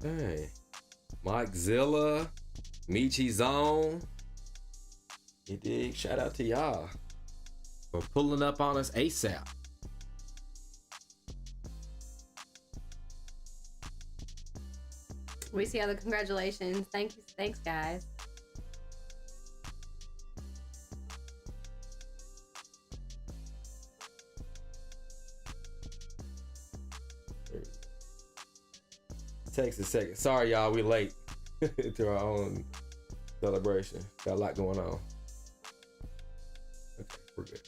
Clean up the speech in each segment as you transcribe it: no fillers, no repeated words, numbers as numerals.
Okay. Mike Zilla, Michi Zone. You dig? Shout out to y'all for pulling up on us ASAP. We see all the congratulations. Thank you. Thanks, guys. Takes a second. Sorry, y'all. We late to our own celebration. Got a lot going on. Okay, we're good.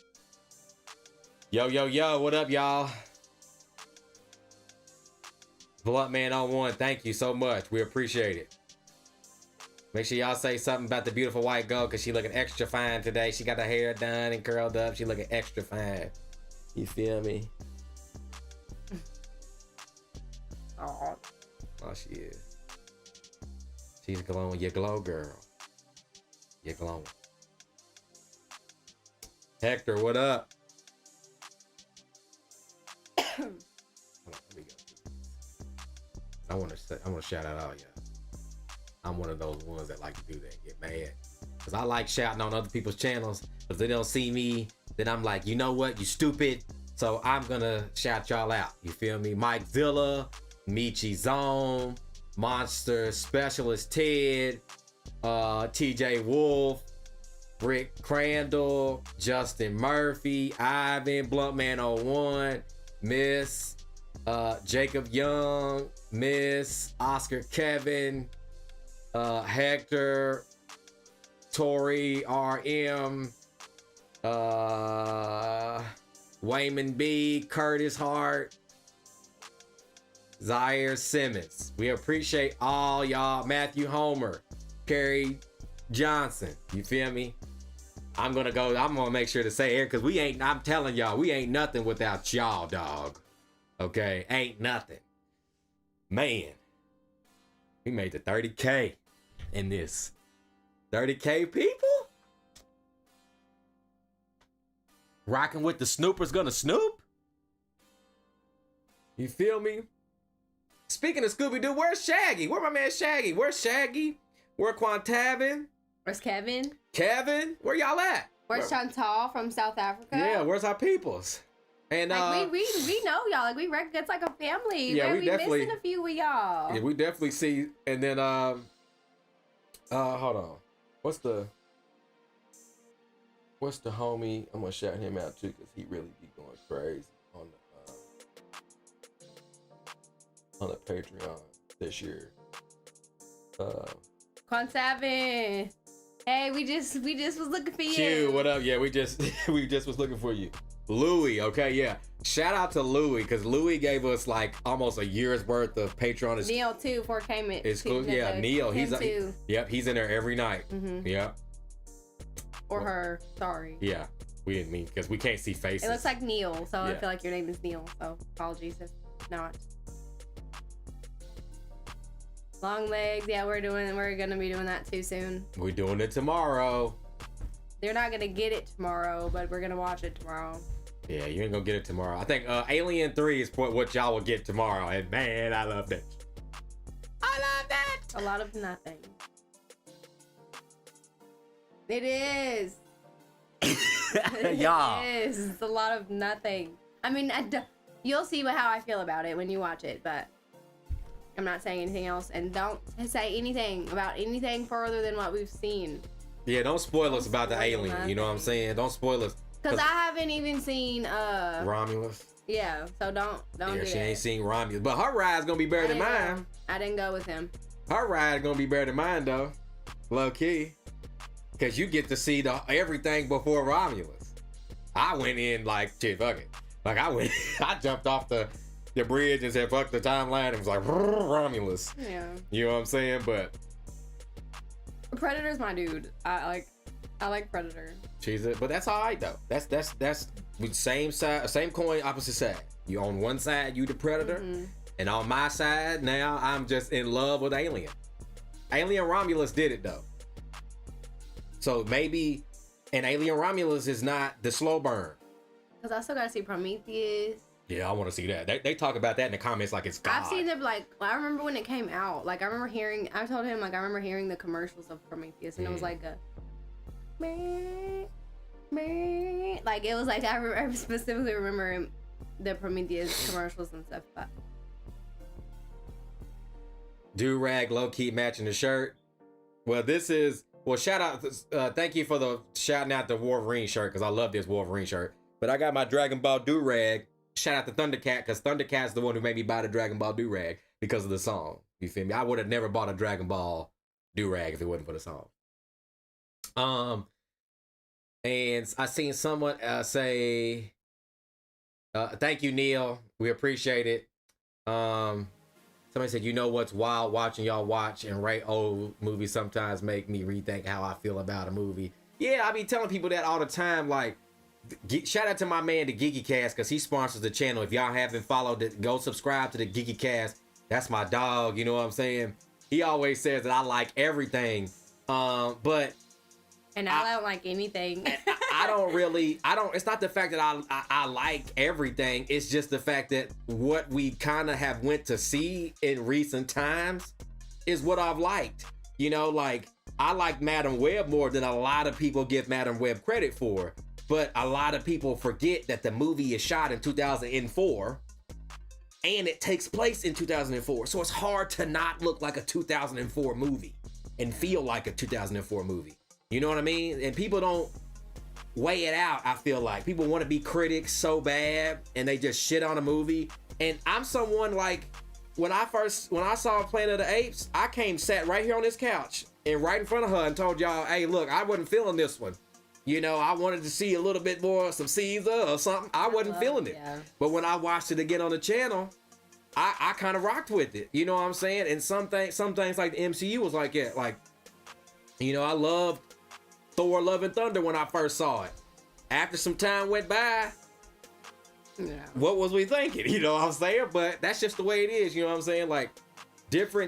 Yo, yo, yo. What up, y'all? Blunt Man on one. Thank you so much. We appreciate it. Make sure y'all say something about the beautiful white girl because she looking extra fine today. She got her hair done and curled up. She looking extra fine. You feel me? Oh. Oh, she is. She's glowing. You glow, girl. You glowing. Hector, what up? Hold on, let me go. I want to shout out all y'all. I'm one of those ones that like to do that, get mad. Because I like shouting on other people's channels. But if they don't see me, then I'm like, you know what? You stupid. So I'm going to shout y'all out. You feel me? Mike Zilla, Michi Zone, Monster Specialist Ted, TJ Wolf, Rick Crandall, Justin Murphy, Ivan, Bluntman01, Miss Jacob Young, Miss Oscar Kevin, Hector, Tori RM, Wayman B, Curtis Hart, Zaire Simmons. We appreciate all y'all. Matthew Homer, Kerry Johnson. You feel me? I'm gonna make sure to say it because I'm telling y'all, we ain't nothing without y'all, dog. Okay, ain't nothing. Man, we made the 30K in this. 30K people? Rocking with the Snoopers gonna snoop? You feel me? Speaking of Scooby-Doo, where's Shaggy? Where my man Shaggy? Where's Shaggy? Where Quantavin? Where's Kevin? Kevin? Where y'all at? Where's Chantal from South Africa? Yeah, where's our peoples? And like we know y'all. Like it's like a family. Yeah, we definitely missing a few of y'all. Yeah, we definitely see. And then hold on. What's the homie? I'm gonna shout him out too because he really be going crazy on the Patreon this year. Quant7. Hey, we just was looking for you. Q, what up? Yeah, we just was looking for you. Louis, okay, yeah. Shout out to Louis, because Louis gave us like almost a year's worth of Patreon. Neil too, for came it. It's cool. Yeah, Neil. He's yep, he's in there every night. Mm-hmm. Yep. Or her. Sorry. Yeah, we didn't mean because we can't see faces. It looks like Neil, so yeah. I feel like your name is Neil. So apologies if not. Long legs, yeah, we're gonna be doing that too soon. We're doing it tomorrow. They're not gonna get it tomorrow, but we're gonna watch it tomorrow. Yeah, you ain't gonna get it tomorrow. I think Alien 3 is what y'all will get tomorrow, and man, I love that. I love that. A lot of nothing. It is. Y'all. It is. It's a lot of nothing. I mean, you'll see how I feel about it when you watch it, but I'm not saying anything else, and don't say anything about anything further than what we've seen. Yeah, don't spoil us about the alien. Nothing. You know what I'm saying? Don't spoil us. Cause I haven't even seen Romulus. Yeah, so don't do she that. ain't seen Romulus, but her ride's gonna be better than mine. I didn't go with him. Her ride gonna be better than mine though, low key, cause you get to see everything before Romulus. I went in like shit, fuck it. Like I jumped off the bridge and said fuck the timeline. It was like Romulus. Yeah. You know what I'm saying? But Predator's my dude. I like Predator. But that's all right though. That's same side, same coin, opposite side. You on one side, you the Predator, and on my side now, I'm just in love with Alien. Alien Romulus did it though. So maybe, and Alien Romulus is not the slow burn. Because I still gotta see Prometheus. Yeah, I want to see that. They talk about that in the comments like it's God. I've seen them, like, I remember when it came out. Like, I remember hearing, I told him, like, I remember hearing the commercials of Prometheus, and it was like a, meh, meh. Like, it was like, I specifically remember the Prometheus commercials and stuff. But Do-rag low-key matching the shirt. Well, this is, well, shout out, thank you for the shouting out the Wolverine shirt, because I love this Wolverine shirt. But I got my Dragon Ball do-rag. Shout out to Thundercat, because Thundercat's the one who made me buy the Dragon Ball do-rag because of the song. You feel me? I would have never bought a Dragon Ball do-rag if it wasn't for the song. And I seen someone say, thank you, Neil. We appreciate it. Somebody said, you know what's wild? Watching y'all watch and rate old movies sometimes make me rethink how I feel about a movie. Yeah, I be telling people that all the time, like, shout out to my man, the Geeky Cast, because he sponsors the channel. If y'all haven't followed it, go subscribe to the Geeky Cast. That's my dog, you know what I'm saying? He always says that I like everything. But and I don't like anything. I don't, it's not the fact that I like everything. It's just the fact that what we kind of have went to see in recent times is what I've liked. You know, like, I like Madam Web more than a lot of people give Madam Web credit for. But a lot of people forget that the movie is shot in 2004 and it takes place in 2004. So it's hard to not look like a 2004 movie and feel like a 2004 movie. You know what I mean? And people don't weigh it out, I feel like. People want to be critics so bad and they just shit on a movie. And I'm someone, like, when I saw Planet of the Apes, I sat right here on this couch and right in front of her and told y'all, hey, look, I wasn't feeling this one. You know, I wanted to see a little bit more, some Caesar or something. I wasn't feeling it. Yeah. But when I watched it again on the channel, I kind of rocked with it. You know what I'm saying? And some things like the MCU was like, yeah, like, you know, I loved Thor Love and Thunder when I first saw it. After some time went by, what was we thinking? You know what I'm saying? But that's just the way it is. You know what I'm saying? Like,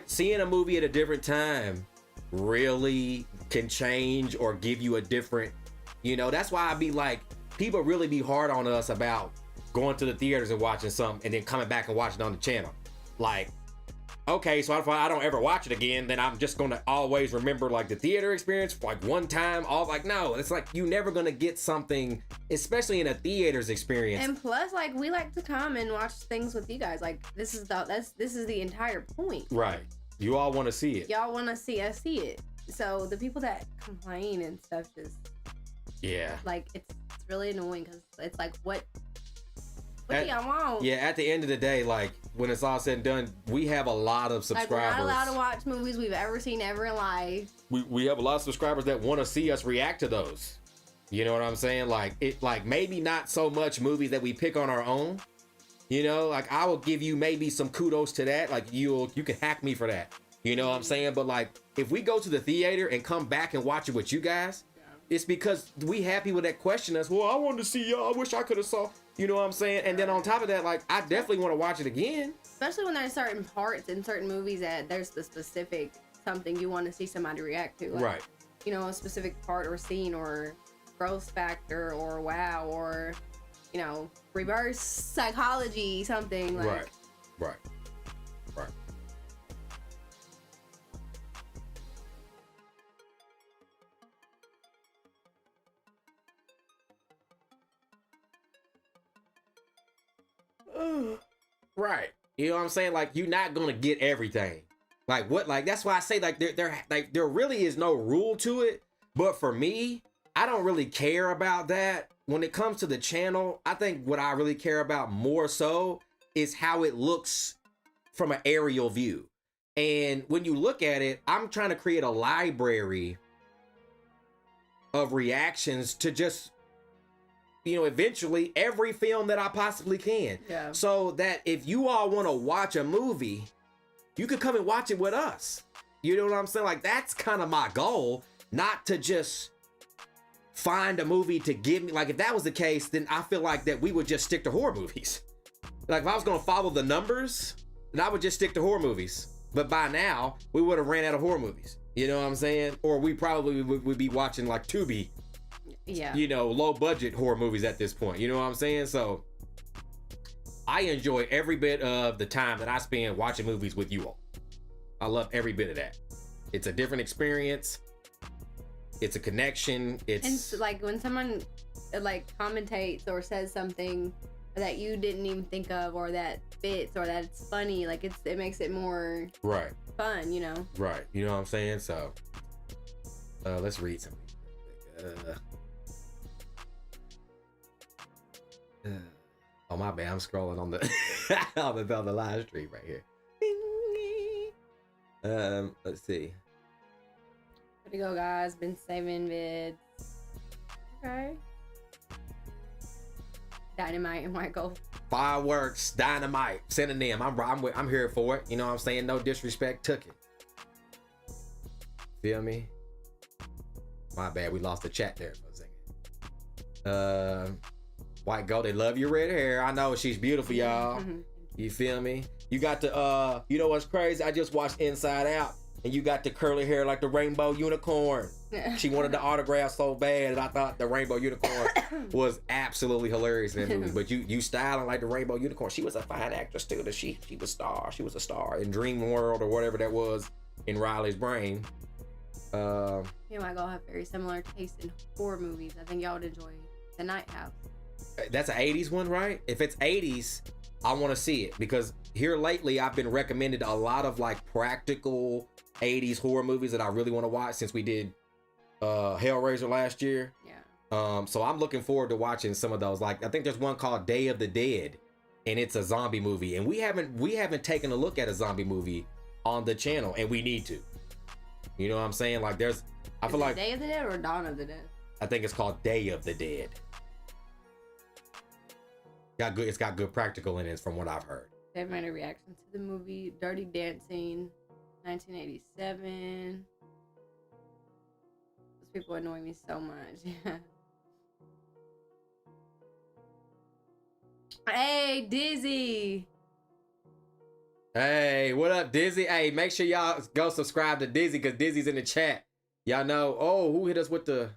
seeing a movie at a different time really can change or give you a different, you know, that's why I be like, people really be hard on us about going to the theaters and watching something and then coming back and watching it on the channel. Like, okay, so if I don't ever watch it again, then I'm just gonna always remember, like, the theater experience, like, one time, no, it's like, you never gonna get something, especially in a theater's experience. And plus, like, we like to come and watch things with you guys. Like, this is the entire point. Right. You all want to see it. Y'all want to see us see it. So the people that complain and stuff just, yeah, like, it's really annoying because it's like, what do y'all want? Yeah, at the end of the day, like, when it's all said and done, we have a lot of subscribers. Like, we're not allowed to watch movies we've ever seen ever in life. We have a lot of subscribers that want to see us react to those. You know what I'm saying? Like, maybe not so much movies that we pick on our own. You know, like, I will give you maybe some kudos to that. Like, you can hack me for that. You know what I'm saying? But, like, if we go to the theater and come back and watch it with you guys, it's because we have people that question us. Well, I wanted to see y'all. I wish I could have saw. You know what I'm saying? And then on top of that, like, I definitely want to watch it again. Especially when there's certain parts in certain movies that there's the specific something you want to see somebody react to. Like, right. You know, a specific part or scene or growth factor or wow or, you know, reverse psychology, something like. Right. Right. You know what I'm saying? Like, you're not gonna get everything. Like, what? Like, that's why I say, like, there really is no rule to it. But for me, I don't really care about that. When it comes to the channel, I think what I really care about more so is how it looks from an aerial view. And when you look at it, I'm trying to create a library of reactions to just, you know, eventually every film that I possibly can. Yeah. So that if you all want to watch a movie, you could come and watch it with us. You know what I'm saying? Like, that's kind of my goal, not to just find a movie to give me. Like, if that was the case, then I feel like that we would just stick to horror movies. Like, if I was going to follow the numbers, then I would just stick to horror movies. But by now, we would have ran out of horror movies. You know what I'm saying? Or we probably would be watching, like, Tubi you know, low budget horror movies at this point. You know what I'm saying? So I enjoy every bit of the time that I spend watching movies with you all. I love every bit of that. It's a different experience. It's a connection. It's and like when someone like commentates or says something that you didn't even think of, or that fits, or that it's funny, like it makes it more right fun, you know. Right. You know what I'm saying? So let's read something. Oh my bad, I'm scrolling on the on the live stream right here. Let's see. Way to go, guys. Been saving vids. Okay. Dynamite and white gold. Fireworks, dynamite, synonym. I'm here for it. You know what I'm saying? No disrespect, took it. Feel me? My bad, we lost the chat there for a second. White gold, they love your red hair. I know she's beautiful, y'all. You feel me? You got the you know what's crazy? I just watched Inside Out, and you got the curly hair like the rainbow unicorn. She wanted the autograph so bad, and I thought the rainbow unicorn was absolutely hilarious in that movie. But you styling like the rainbow unicorn. She was a fine actress too. That she was star. She was a star in Dream World or whatever that was in Riley's brain. Me and my girl have very similar taste in horror movies. I think y'all would enjoy The Night House. That's an 80s one, right? If it's 80s, I want to see it, because here lately I've been recommended a lot of like practical 80s horror movies that I really want to watch since we did Hellraiser last year. Yeah. So I'm looking forward to watching some of those. Like I think there's one called Day of the Dead, and it's a zombie movie, and we haven't taken a look at a zombie movie on the channel, and we need to. You know what I'm saying? Like I feel like Day of the Dead or Dawn of the Dead? I think it's called Day of the Dead. It's got good practical in it from what I've heard. They've made a reaction to the movie Dirty Dancing, 1987. Those people annoy me so much. Hey, Dizzy. Hey, what up, Dizzy? Hey, make sure y'all go subscribe to Dizzy, because Dizzy's in the chat. Y'all know. Oh, who hit us with the?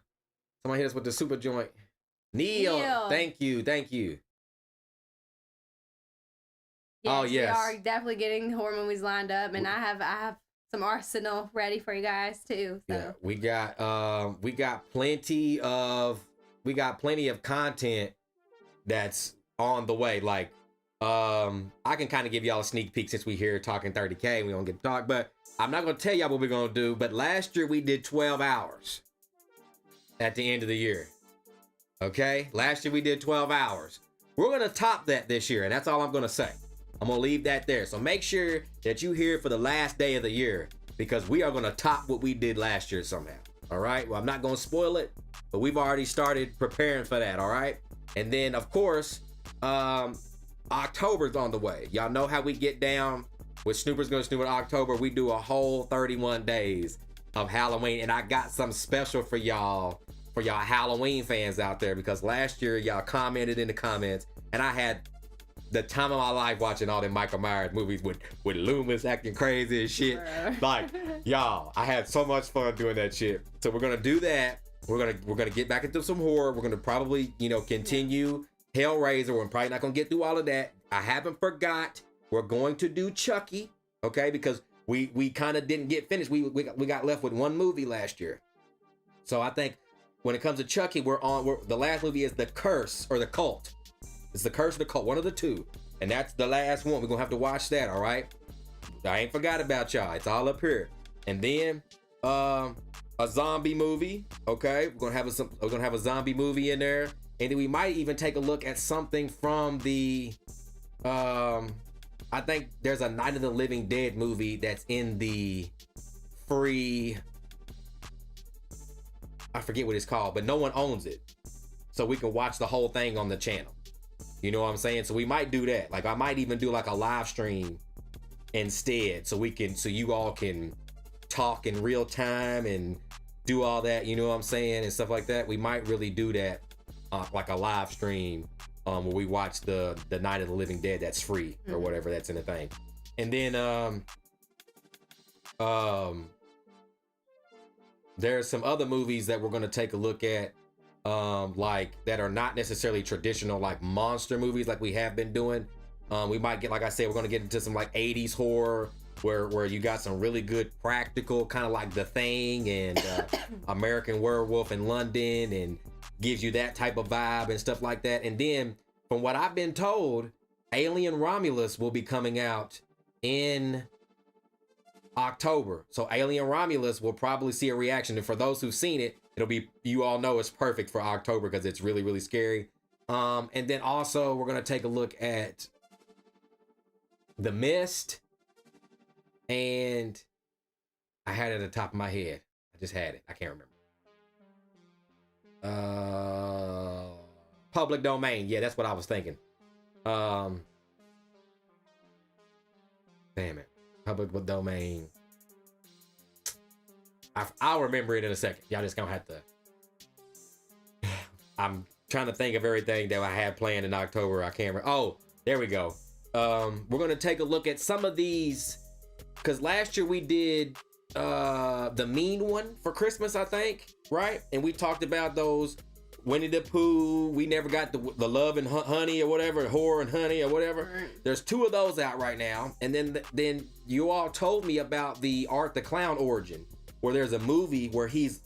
Somebody hit us with the super joint. Neil. Thank you. Yes, oh yes, we are definitely getting horror movies lined up, and I have some arsenal ready for you guys too. So. Yeah, we got plenty of content that's on the way. Like I can kind of give y'all a sneak peek since we here talking 30K. We don't get to talk, but I'm not gonna tell y'all what we're gonna do. But last year we did 12 hours at the end of the year. Okay, last year we did 12 hours. We're gonna top that this year, and that's all I'm gonna say. I'm gonna leave that there. So make sure that you here for the last day of the year, because we are gonna top what we did last year somehow. All right. Well, I'm not gonna spoil it, but we've already started preparing for that. All right. And then of course, October's on the way. Y'all know how we get down with Snooper's Gonna Snoop in October. We do a whole 31 days of Halloween, and I got something special for y'all Halloween fans out there, because last year y'all commented in the comments, and I had the time of my life watching all the Michael Myers movies with Loomis acting crazy and shit. Like, y'all, I had so much fun doing that shit. So we're gonna do that. We're gonna get back into some horror. We're gonna probably, continue Hellraiser. We're probably not gonna get through all of that. I haven't forgot. We're going to do Chucky, okay? Because we kind of didn't get finished. We got left with one movie last year. So I think when it comes to Chucky, the last movie is The Curse or The Cult. It's The Curse or The Cult, one of the two. And that's the last one. We're gonna have to watch that, all right? I ain't forgot about y'all. It's all up here. And then a zombie movie, okay? We're gonna have a zombie movie in there. And then we might even take a look at something from the I think there's a Night of the Living Dead movie that's in the free, I forget what it's called, but no one owns it. So we can watch the whole thing on the channel. You know what I'm saying? So we might do that. Like I might even do like a live stream instead, so you all can talk in real time and do all that, you know what I'm saying, and stuff like that. We might really do that, like a live stream, where we watch the Night of the Living Dead that's free or whatever that's in the thing. And then there's some other movies that we're gonna take a look at like that are not necessarily traditional like monster movies like we have been doing. We might get, like I said, we're gonna get into some like 80s horror where you got some really good practical, kind of like The Thing and American Werewolf in London, and gives you that type of vibe and stuff like that. And then from what I've been told, Alien Romulus will be coming out in October. So Alien Romulus will probably see a reaction. And for those who've seen it, it'll be, you all know it's perfect for October because it's really, really scary. And then also we're going to take a look at The Mist. And I had it at the top of my head. I just had it. I can't remember. Public Domain. Yeah, that's what I was thinking. Damn it. Public Domain. I'll remember it in a second. Y'all just gonna have to. I'm trying to think of everything that I had planned in October. I can't remember. Oh, there we go. We're gonna take a look at some of these, because last year we did the Mean One for Christmas, I think, right? And we talked about those Winnie the Pooh. We never got the Love and Honey or whatever, Horror and Honey or whatever. There's 2 of those out right now. And then you all told me about the Art the Clown origin, where there's a movie where he's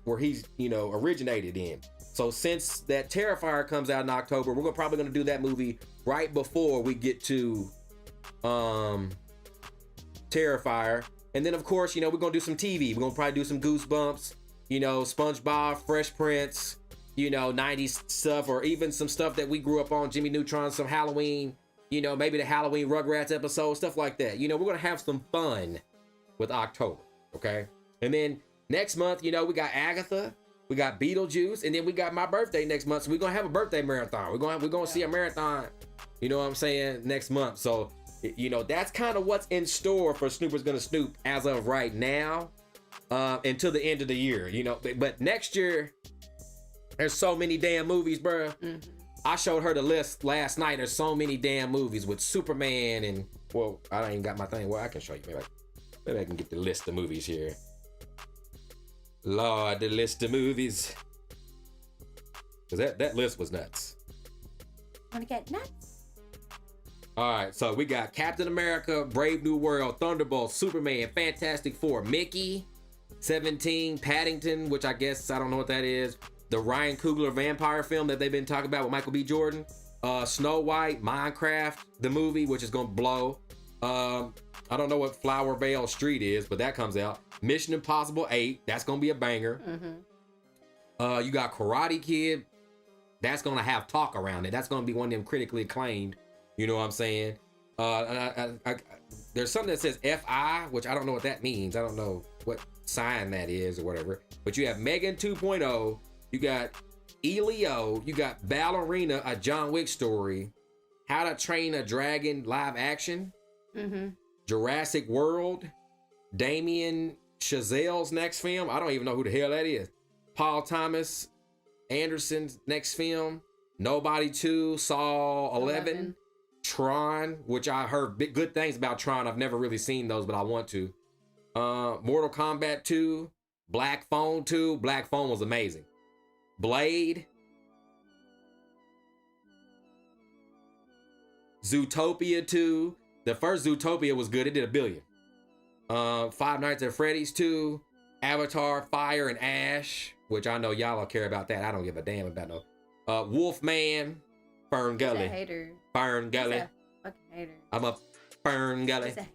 originated in. So since that Terrifier comes out in October, we're probably gonna do that movie right before we get to Terrifier. And then of course, we're gonna do some TV. We're gonna probably do some Goosebumps, SpongeBob, Fresh Prince, 90s stuff, or even some stuff that we grew up on, Jimmy Neutron, some Halloween, maybe the Halloween Rugrats episode, stuff like that. We're gonna have some fun with October, okay? And then next month, we got Agatha, we got Beetlejuice, and then we got my birthday next month. So we're gonna have a birthday marathon. We're gonna see a marathon, next month. So that's kind of what's in store for Snoopers Gonna Snoop as of right now, until the end of the year. But next year, there's so many damn movies, bruh. Mm-hmm. I showed her the list last night. There's so many damn movies with Superman and, well, I ain't got my thing. Well, I can show you. Maybe I can get the list of movies here. Lord, the list of movies. Because that list was nuts. Wanna get nuts? All right, so we got Captain America, Brave New World, Thunderbolt, Superman, Fantastic Four, Mickey, 17, Paddington, which I guess I don't know what that is. The Ryan Coogler vampire film that they've been talking about with Michael B. Jordan. Snow White, Minecraft, the movie, which is gonna blow. I don't know what Flower Vale Street is, but that comes out. Mission Impossible 8, that's gonna be a banger. Mm-hmm. You got Karate Kid, that's gonna have talk around it. That's gonna be one of them critically acclaimed. You know what I'm saying? There's something that says FI, which I don't know what that means. I don't know what sign that is or whatever. But you have Megan 2.0. You got Elio. You got Ballerina, a John Wick story. How to Train a Dragon live action. Mm-hmm. Jurassic World. Damien Chazelle's next film. I don't even know who the hell that is. Paul Thomas Anderson's next film. Nobody 2. Saw 11. Tron, which I heard good things about Tron. I've never really seen those, but I want to. Mortal Kombat 2. Black Phone 2. Black Phone was amazing. Blade. Zootopia 2. The first Zootopia was good. It did $1 billion. Five Nights at Freddy's 2. Avatar, Fire and Ash, which I know y'all don't care about that. I don't give a damn about no. Wolfman. Fern Gully. He's a hater. Fern Gully. He's a fucking hater. I'm a Fern Gully. He's a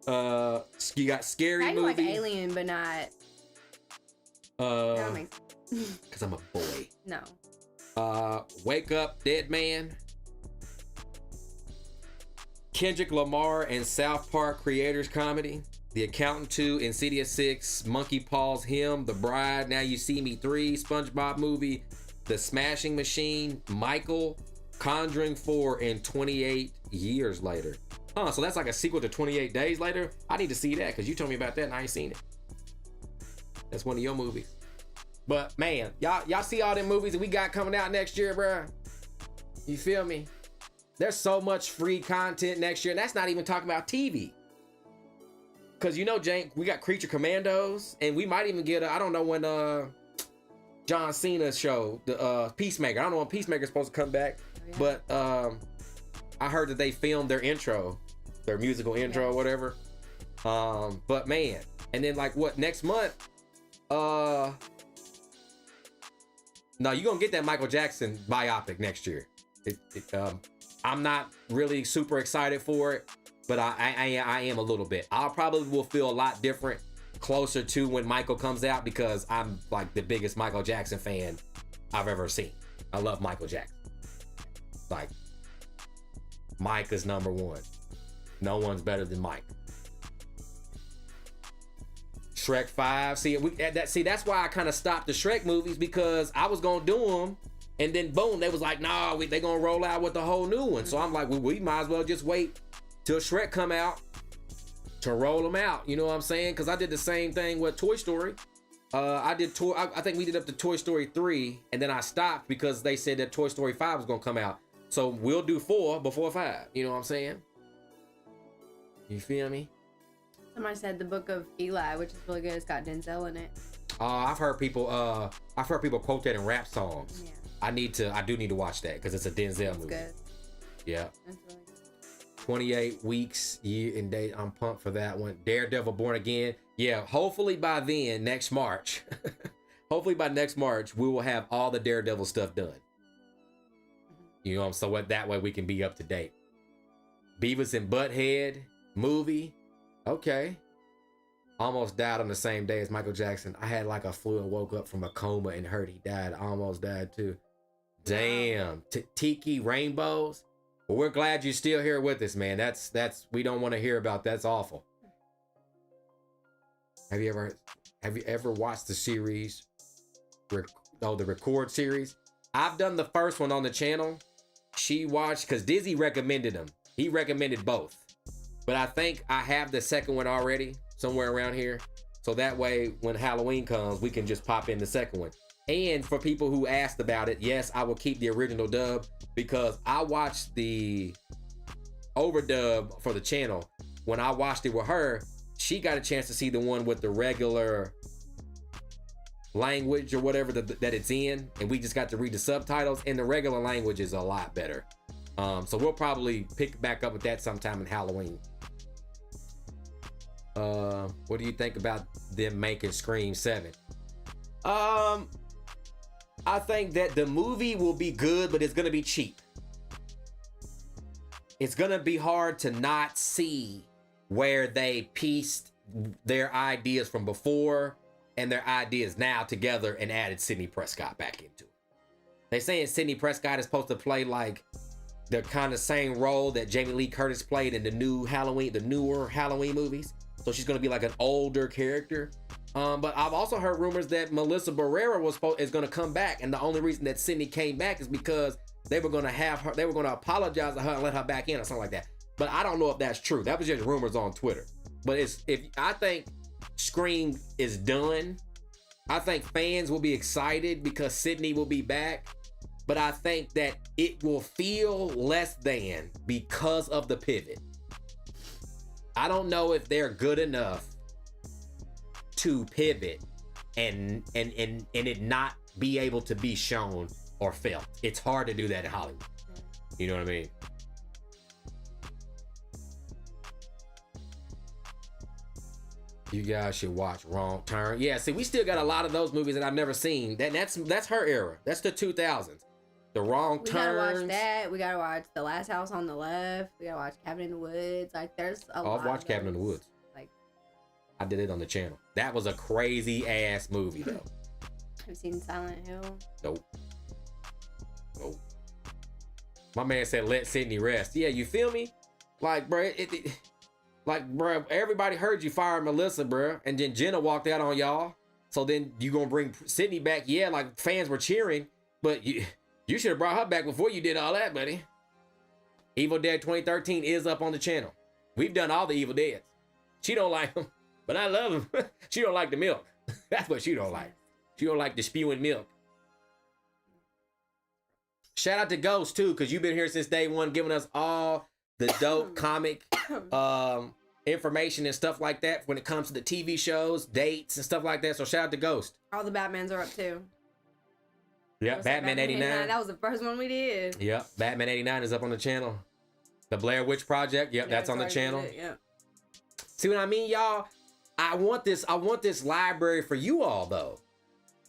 hater. You got Scary How you Movie. like Alien, but not. That makes sense. Cause I'm a boy. No. Wake Up, Dead Man. Kendrick Lamar and South Park creators comedy. The Accountant 2, Insidious 6, Monkey Paws Him, The Bride, Now You See Me 3, SpongeBob movie, The Smashing Machine, Michael, Conjuring 4, and 28 Years Later. Huh, so that's like a sequel to 28 Days Later? I need to see that because you told me about that and I ain't seen it. That's one of your movies. But man, y'all see all them movies that we got coming out next year, bro? You feel me? There's so much free content next year, and that's not even talking about TV. Cause Jane, we got Creature Commandos, and we might even get I don't know when John Cena's show, the Peacemaker. I don't know when Peacemaker's supposed to come back, but I heard that they filmed their intro, their musical intro or whatever. But man, and then like what next month? No, you're gonna get that Michael Jackson biopic next year. I'm not really super excited for it, but I am a little bit. I probably will feel a lot different closer to when Michael comes out, because I'm like the biggest Michael Jackson fan I've ever seen. I love Michael Jackson. Like, Mike is number one. No one's better than Mike. Shrek 5. See, that's why I kind of stopped the Shrek movies, because I was gonna do them, and then boom, they was like, nah, they gonna roll out with the whole new one. So I'm like, well, we might as well just wait till Shrek come out to roll them out. You know what I'm saying? Because I did the same thing with Toy Story. I think we did up to Toy Story 3, and then I stopped because they said that Toy Story 5 was gonna come out. So we'll do 4 before 5. You know what I'm saying? You feel me? Somebody said the Book of Eli, which is really good. It's got Denzel in it. I've heard people quote that in rap songs. Yeah. I do need to watch that because it's a Denzel movie. Good. Yeah. That's really good. 28 weeks, year and date. I'm pumped for that one. Daredevil Born Again. Yeah, hopefully by then, next March. Hopefully by next March, we will have all the Daredevil stuff done. You know, so that way we can be up to date. Beavis and Butthead movie. Okay. Almost died on the same day as Michael Jackson. I had like a flu and woke up from a coma and heard he died. I almost died too. Damn. Tiki Rainbows. Well, we're glad you're still here with us, man. That's we don't want to hear about that. That's awful. Have you ever watched the series? The Record series? I've done the first one on the channel. She watched because Dizzy recommended them. He recommended both. But I think I have the second one already somewhere around here. So that way, when Halloween comes, we can just pop in the second one. And for people who asked about it, yes, I will keep the original dub because I watched the overdub for the channel. When I watched it with her, she got a chance to see the one with the regular language or whatever that it's in. And we just got to read the subtitles, and the regular language is a lot better. So we'll probably pick back up with that sometime in Halloween. What do you think about them making Scream 7? I think that the movie will be good, but it's gonna be cheap. It's gonna be hard to not see where they pieced their ideas from before and their ideas now together and added Sidney Prescott back into it. They saying Sidney Prescott is supposed to play like the kind of same role that Jamie Lee Curtis played in the newer Halloween movies. So she's gonna be like an older character. But I've also heard rumors that Melissa Barrera is gonna come back, and the only reason that Sydney came back is because they were gonna apologize to her and let her back in or something like that. But I don't know if that's true. That was just rumors on Twitter. But if I think Scream is done, I think fans will be excited because Sydney will be back. But I think that it will feel less than because of the pivot. I don't know if they're good enough to pivot and it not be able to be shown or felt. It's hard to do that in Hollywood. You know what I mean? You guys should watch Wrong Turn. Yeah, see, we still got a lot of those movies that I've never seen. That's her era. That's the 2000s. The Wrong Turns. We gotta watch that. We gotta watch The Last House on the Left. We gotta watch Cabin in the Woods. Like, there's a lot. I've watched Cabin in the Woods. Like, I did it on the channel. That was a crazy ass movie though. Have you seen Silent Hill? Nope. My man said, "Let Sydney rest." Yeah, you feel me? Like, bro, bro, everybody heard you fire Melissa, bro, and then Jenna walked out on y'all. So then you gonna bring Sydney back? Yeah, like fans were cheering, but you should have brought her back before you did all that, buddy. Evil Dead 2013 is up on the channel. We've done all the Evil Deads. She don't like them, but I love them. She don't like the milk. That's what she don't like. She don't like the spewing milk. Shout out to Ghost too, because you've been here since day one, giving us all the dope comic information and stuff like that when it comes to the TV shows, dates, and stuff like that. So shout out to Ghost. All the Batmans are up too. Yep, Batman 89. That was the first one we did. Yep, Batman 89 is up on the channel. The Blair Witch Project. Yep, that's on the channel. Yeah. See what I mean, y'all? I want this library for you all though.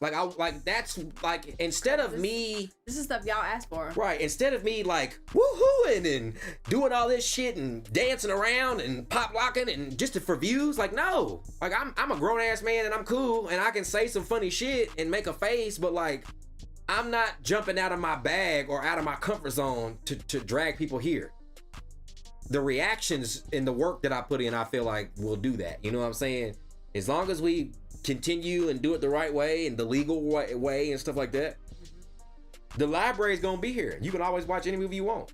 That's instead of me. This is stuff y'all asked for. Right. Instead of me like woohooing and doing all this shit and dancing around and pop locking and just for views, like no. Like I'm a grown ass man and I'm cool and I can say some funny shit and make a face, but like I'm not jumping out of my bag or out of my comfort zone to drag people here. The reactions in the work that I put in, I feel like will do that. You know what I'm saying? As long as we continue and do it the right way and the legal way and stuff like that, the library is gonna be here. You can always watch any movie you want.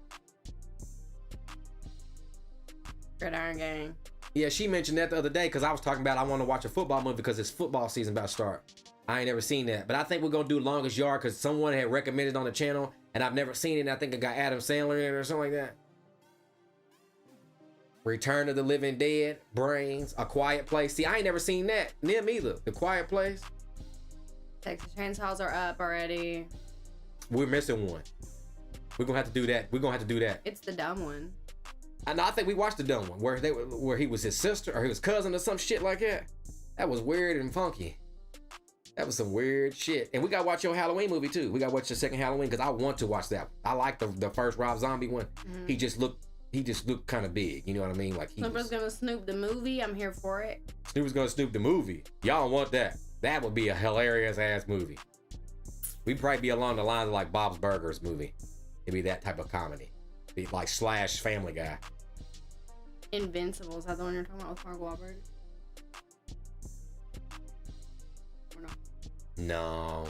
Gridiron Gang. Yeah, she mentioned that the other day because I was talking about I want to watch a football movie because it's football season about to start. I ain't never seen that, but I think we're gonna do Longest Yard because someone had recommended on the channel and I've never seen it. And I think it got Adam Sandler in it or something like that. Return of the Living Dead, Brains, A Quiet Place. See, I ain't never seen that. Them either. The Quiet Place. Texas Chainsaws are up already. We're missing one. We're gonna have to do that. We're gonna have to do that. It's the dumb one. I think we watched the dumb one where he was his sister or his cousin or some shit like that. That was weird and funky. That was some weird shit. And we gotta watch your Halloween movie too. We gotta watch the second Halloween because I want to watch that. I like the first Rob Zombie one. Mm-hmm. He just looked kind of big. You know what I mean? Like Snoop's gonna snoop the movie. I'm here for it. Snoop's gonna snoop the movie. Y'all don't want that. That would be a hilarious ass movie. We'd probably be along the lines of like Bob's Burgers movie. It'd be that type of comedy. Be like slash Family Guy. Invincible. Is that the one you're talking about with Mark Wahlberg? Or no? No.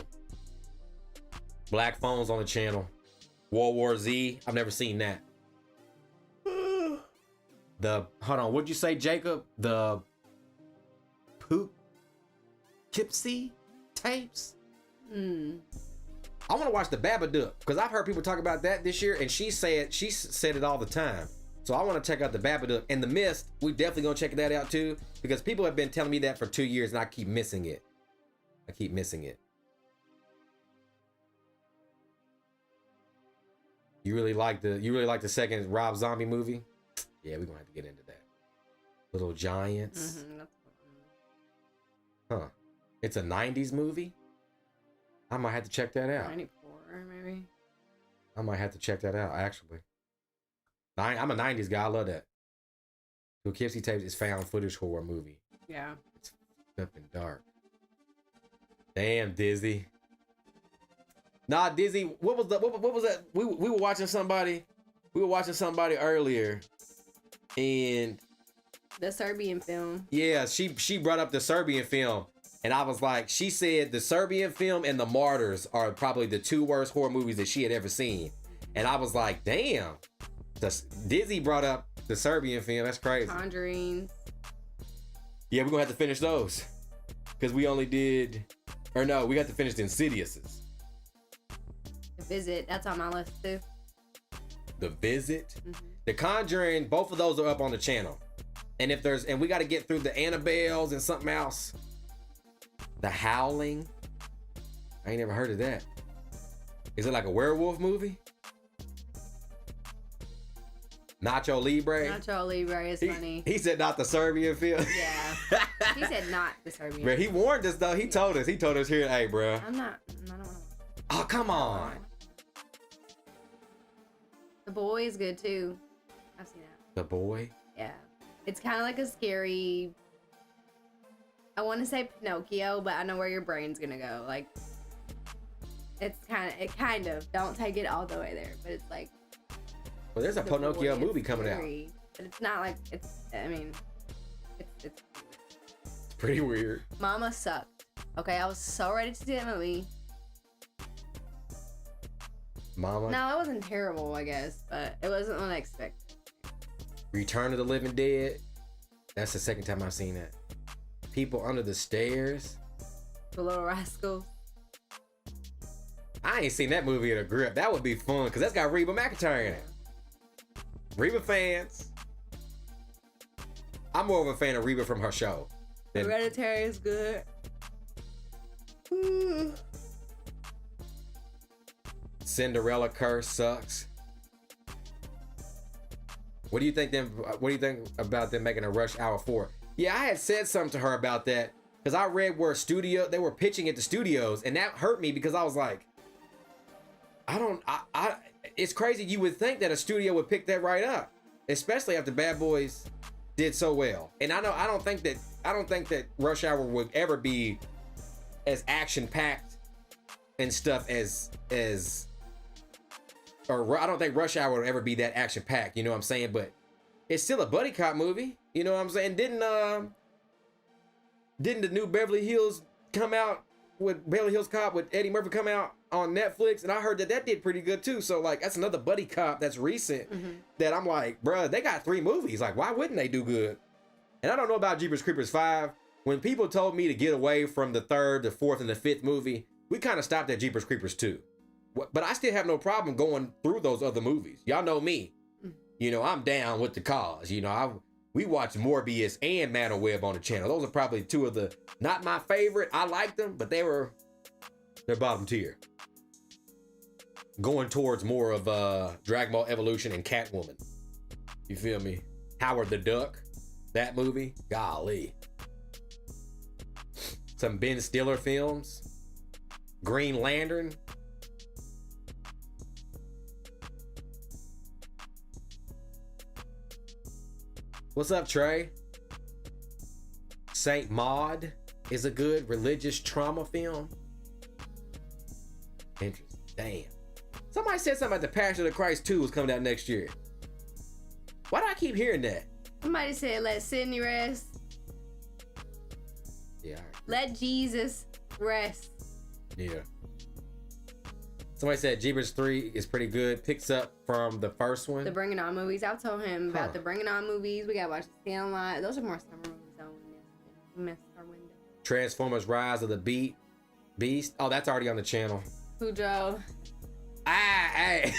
Black Phone's on the channel. World War Z. I've never seen that. Hold on, what'd you say, Jacob? The Poughkeepsie tapes? I want to watch the Babadook because I've heard people talk about that this year, and she said it all the time. So I want to check out the Babadook and the Mist. We definitely gonna check that out too because people have been telling me that for 2 years, and I keep missing it. You really like the second Rob Zombie movie? Yeah, we're gonna have to get into that. Little Giants. Huh. It's a 90s movie? I might have to check that out. 94, maybe. I might have to check that out, actually. I'm a 90s guy. I love that. Poughkeepsie Tapes is found footage horror movie. Yeah. It's up and dark. Damn, Dizzy. Nah, Dizzy, what was that? We were watching somebody. We were watching somebody earlier. And the Serbian film. Yeah, she brought up the Serbian film. And I was like, she said the Serbian film and The Martyrs are probably the two worst horror movies that she had ever seen. And I was like, damn. Dizzy brought up the Serbian film. That's crazy. Conjuring. Yeah, we're going to have to finish those. Because we only did... Or no, we got to finish the Insidiouses. The Visit. That's on my list too. The Visit. Mm-hmm. The Conjuring, both of those are up on the channel. And we got to get through the Annabelles and something else. The Howling. I ain't never heard of that. Is it like a werewolf movie? Nacho Libre. Nacho Libre is funny. He said not the Serbian film. Yeah. He said not the Serbian. Bro, he warned us though. He told us here, hey, bro. I don't want to. Oh, come on. The Boy is good too. I've seen that. The Boy? Yeah. It's kind of like a scary... I want to say Pinocchio, but I know where your brain's gonna go. Like, it kind of. Don't take it all the way there, but it's like... Well, there's a Pinocchio movie coming out. But it's not like... It's pretty weird. Mama sucked. Okay, I was so ready to see that movie. Mama? No, it wasn't terrible, I guess, but it wasn't what I expected. Return of the Living Dead. That's the second time I've seen that. People Under the Stairs. The Little Rascals. I ain't seen that movie at a grip. That would be fun because that's got Reba McEntire in it. Reba fans. I'm more of a fan of Reba from her show. Hereditary is good. Cinderella Curse sucks. What do you think about them making a Rush Hour 4? Yeah, I had said something to her about that because I read where they were pitching it to studios, and that hurt me because I was like, it's crazy. You would think that a studio would pick that right up, especially after Bad Boys did so well. And I don't think that Rush Hour would ever be as action packed and stuff or I don't think Rush Hour would ever be that action packed, you know what I'm saying? But it's still a buddy cop movie, you know what I'm saying? Didn't the new Beverly Hills come out with Beverly Hills Cop with Eddie Murphy come out on Netflix? And I heard that did pretty good too. So like, that's another buddy cop that's recent that I'm like, bruh, they got 3 movies. Like, why wouldn't they do good? And I don't know about Jeepers Creepers 5. When people told me to get away from the 3rd, the 4th, and the 5th movie, we kind of stopped at Jeepers Creepers 2. But I still have no problem going through those other movies. Y'all know me. You know, I'm down with the cause. You know, we watched Morbius and Man Web on the channel. Those are probably 2 of the, not my favorite. I liked them, but they're bottom tier. Going towards more of Dragon Ball Evolution and Catwoman. You feel me? Howard the Duck, that movie, golly. Some Ben Stiller films. Green Lantern. What's up, Trey? Saint Maud is a good religious trauma film. Interesting. Damn. Somebody said something about The Passion of the Christ 2 was coming out next year. Why do I keep hearing that? Somebody said, let Sydney rest. Yeah. Let Jesus rest. Yeah. Somebody said Jeepers 3 is pretty good. Picks up from the first one. The Bringing On movies. I told him about the Bringing On movies. We gotta watch the Sandlot. Those are more summer movies though. We missed our window. Transformers Rise of the Beast. Oh, that's already on the channel. Cujo. Hey.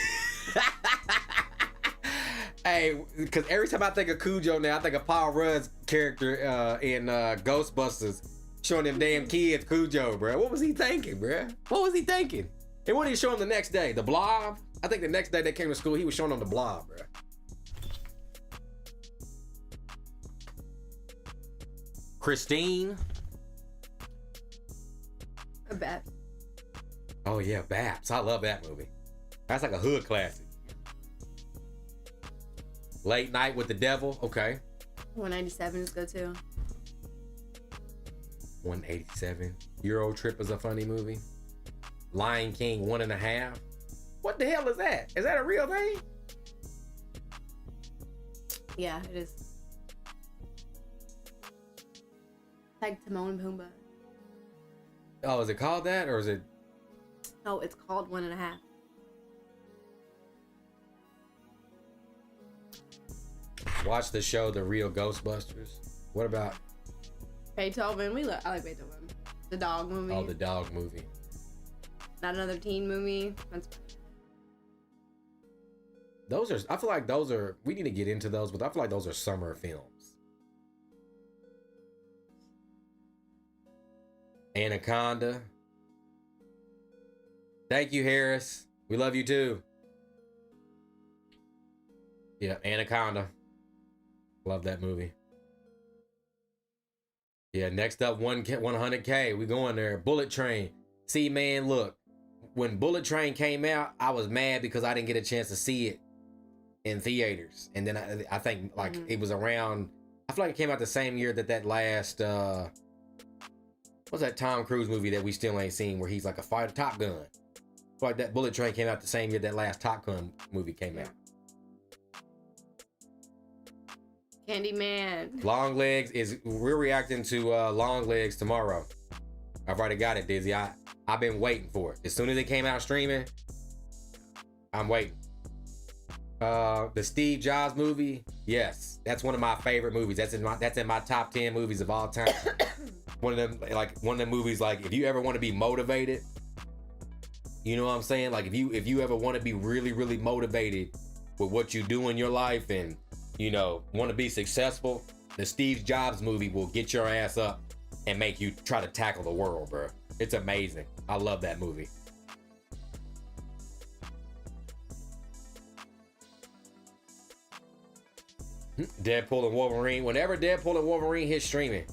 Hey, because every time I think of Cujo now, I think of Paul Rudd's character in Ghostbusters showing them damn kids Cujo, bro. What was he thinking, bro? What was he thinking? And what did he show him the next day? The Blob? I think the next day they came to school, he was showing them the Blob, bro. Christine. Babs. Oh yeah, Babs. I love that movie. That's like a hood classic. Late Night with the Devil. Okay. 197 is good too. 187. Euro Trip is a funny movie. Lion King 1.5. What the hell is that? Is that a real thing? Yeah, it is. Like Timon and Pumbaa. Oh, is it called that or is it? No, it's called 1.5. Watch the show The Real Ghostbusters. What about? Beethoven. I like Beethoven. The dog movie. Oh, the dog movie. Not Another Teen movie. That's Those are, I feel like those are, we need to get into those, but I feel like those are summer films. Anaconda. Thank you, Harris. We love you too. Yeah, Anaconda. Love that movie. Yeah, next up, 100K. We going there. Bullet Train. See, man, look. When Bullet Train came out, I was mad because I didn't get a chance to see it in theaters. And then I think like it was around, I feel like it came out the same year that last, what's that Tom Cruise movie that we still ain't seen where he's like a fighter, Top Gun. I feel like that Bullet Train came out the same year that last Top Gun movie came out. Candyman. Long Legs we're reacting to Long Legs tomorrow. I've already got it, Dizzy. I've been waiting for it. As soon as it came out streaming, I'm waiting. The Steve Jobs movie, yes, that's one of my favorite movies. That's in my top 10 movies of all time. one of them movies, like if you ever want to be motivated, you know what I'm saying? Like if you ever want to be really, really motivated with what you do in your life and you know want to be successful, the Steve Jobs movie will get your ass up and make you try to tackle the world, bro. It's amazing. I love that movie. Deadpool and Wolverine. Whenever Deadpool and Wolverine hit streaming,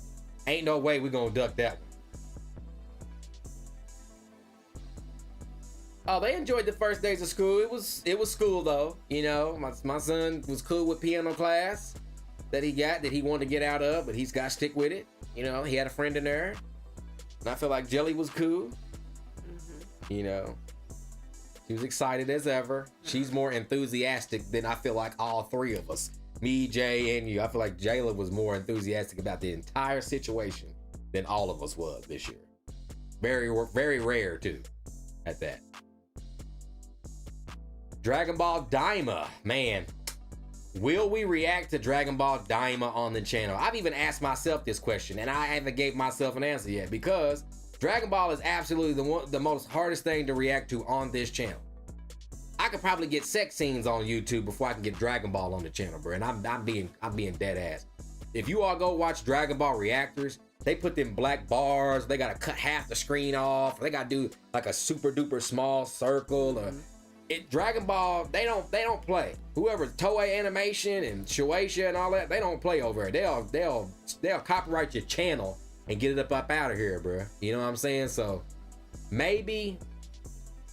ain't no way we gonna duck that one. Oh, they enjoyed the first days of school. It was school though. You know, my son was cool with piano class that he wanted to get out of, but he's got to stick with it. You know, he had a friend in there, and I feel like Jelly was cool. Mm-hmm. You know, she was excited as ever. She's more enthusiastic than I feel like all three of us. Me, Jay, and you. I feel like Jayla was more enthusiastic about the entire situation than all of us was this year. Very, very rare too, at that. Dragon Ball Daima, man. Will we react to Dragon Ball Daima on the channel? I've even asked myself this question, and I haven't gave myself an answer yet, because Dragon Ball is absolutely the most hardest thing to react to on this channel. I could probably get sex scenes on YouTube before I can get Dragon Ball on the channel, bro. And I'm being dead ass. If you all go watch Dragon Ball reactors, they put them black bars. They gotta cut half the screen off. They gotta do like a super duper small circle. Dragon Ball, they don't play. Whoever Toei Animation and Shueisha and all that, they don't play over it. They'll copyright your channel and get it up out of here, bro. You know what I'm saying? So maybe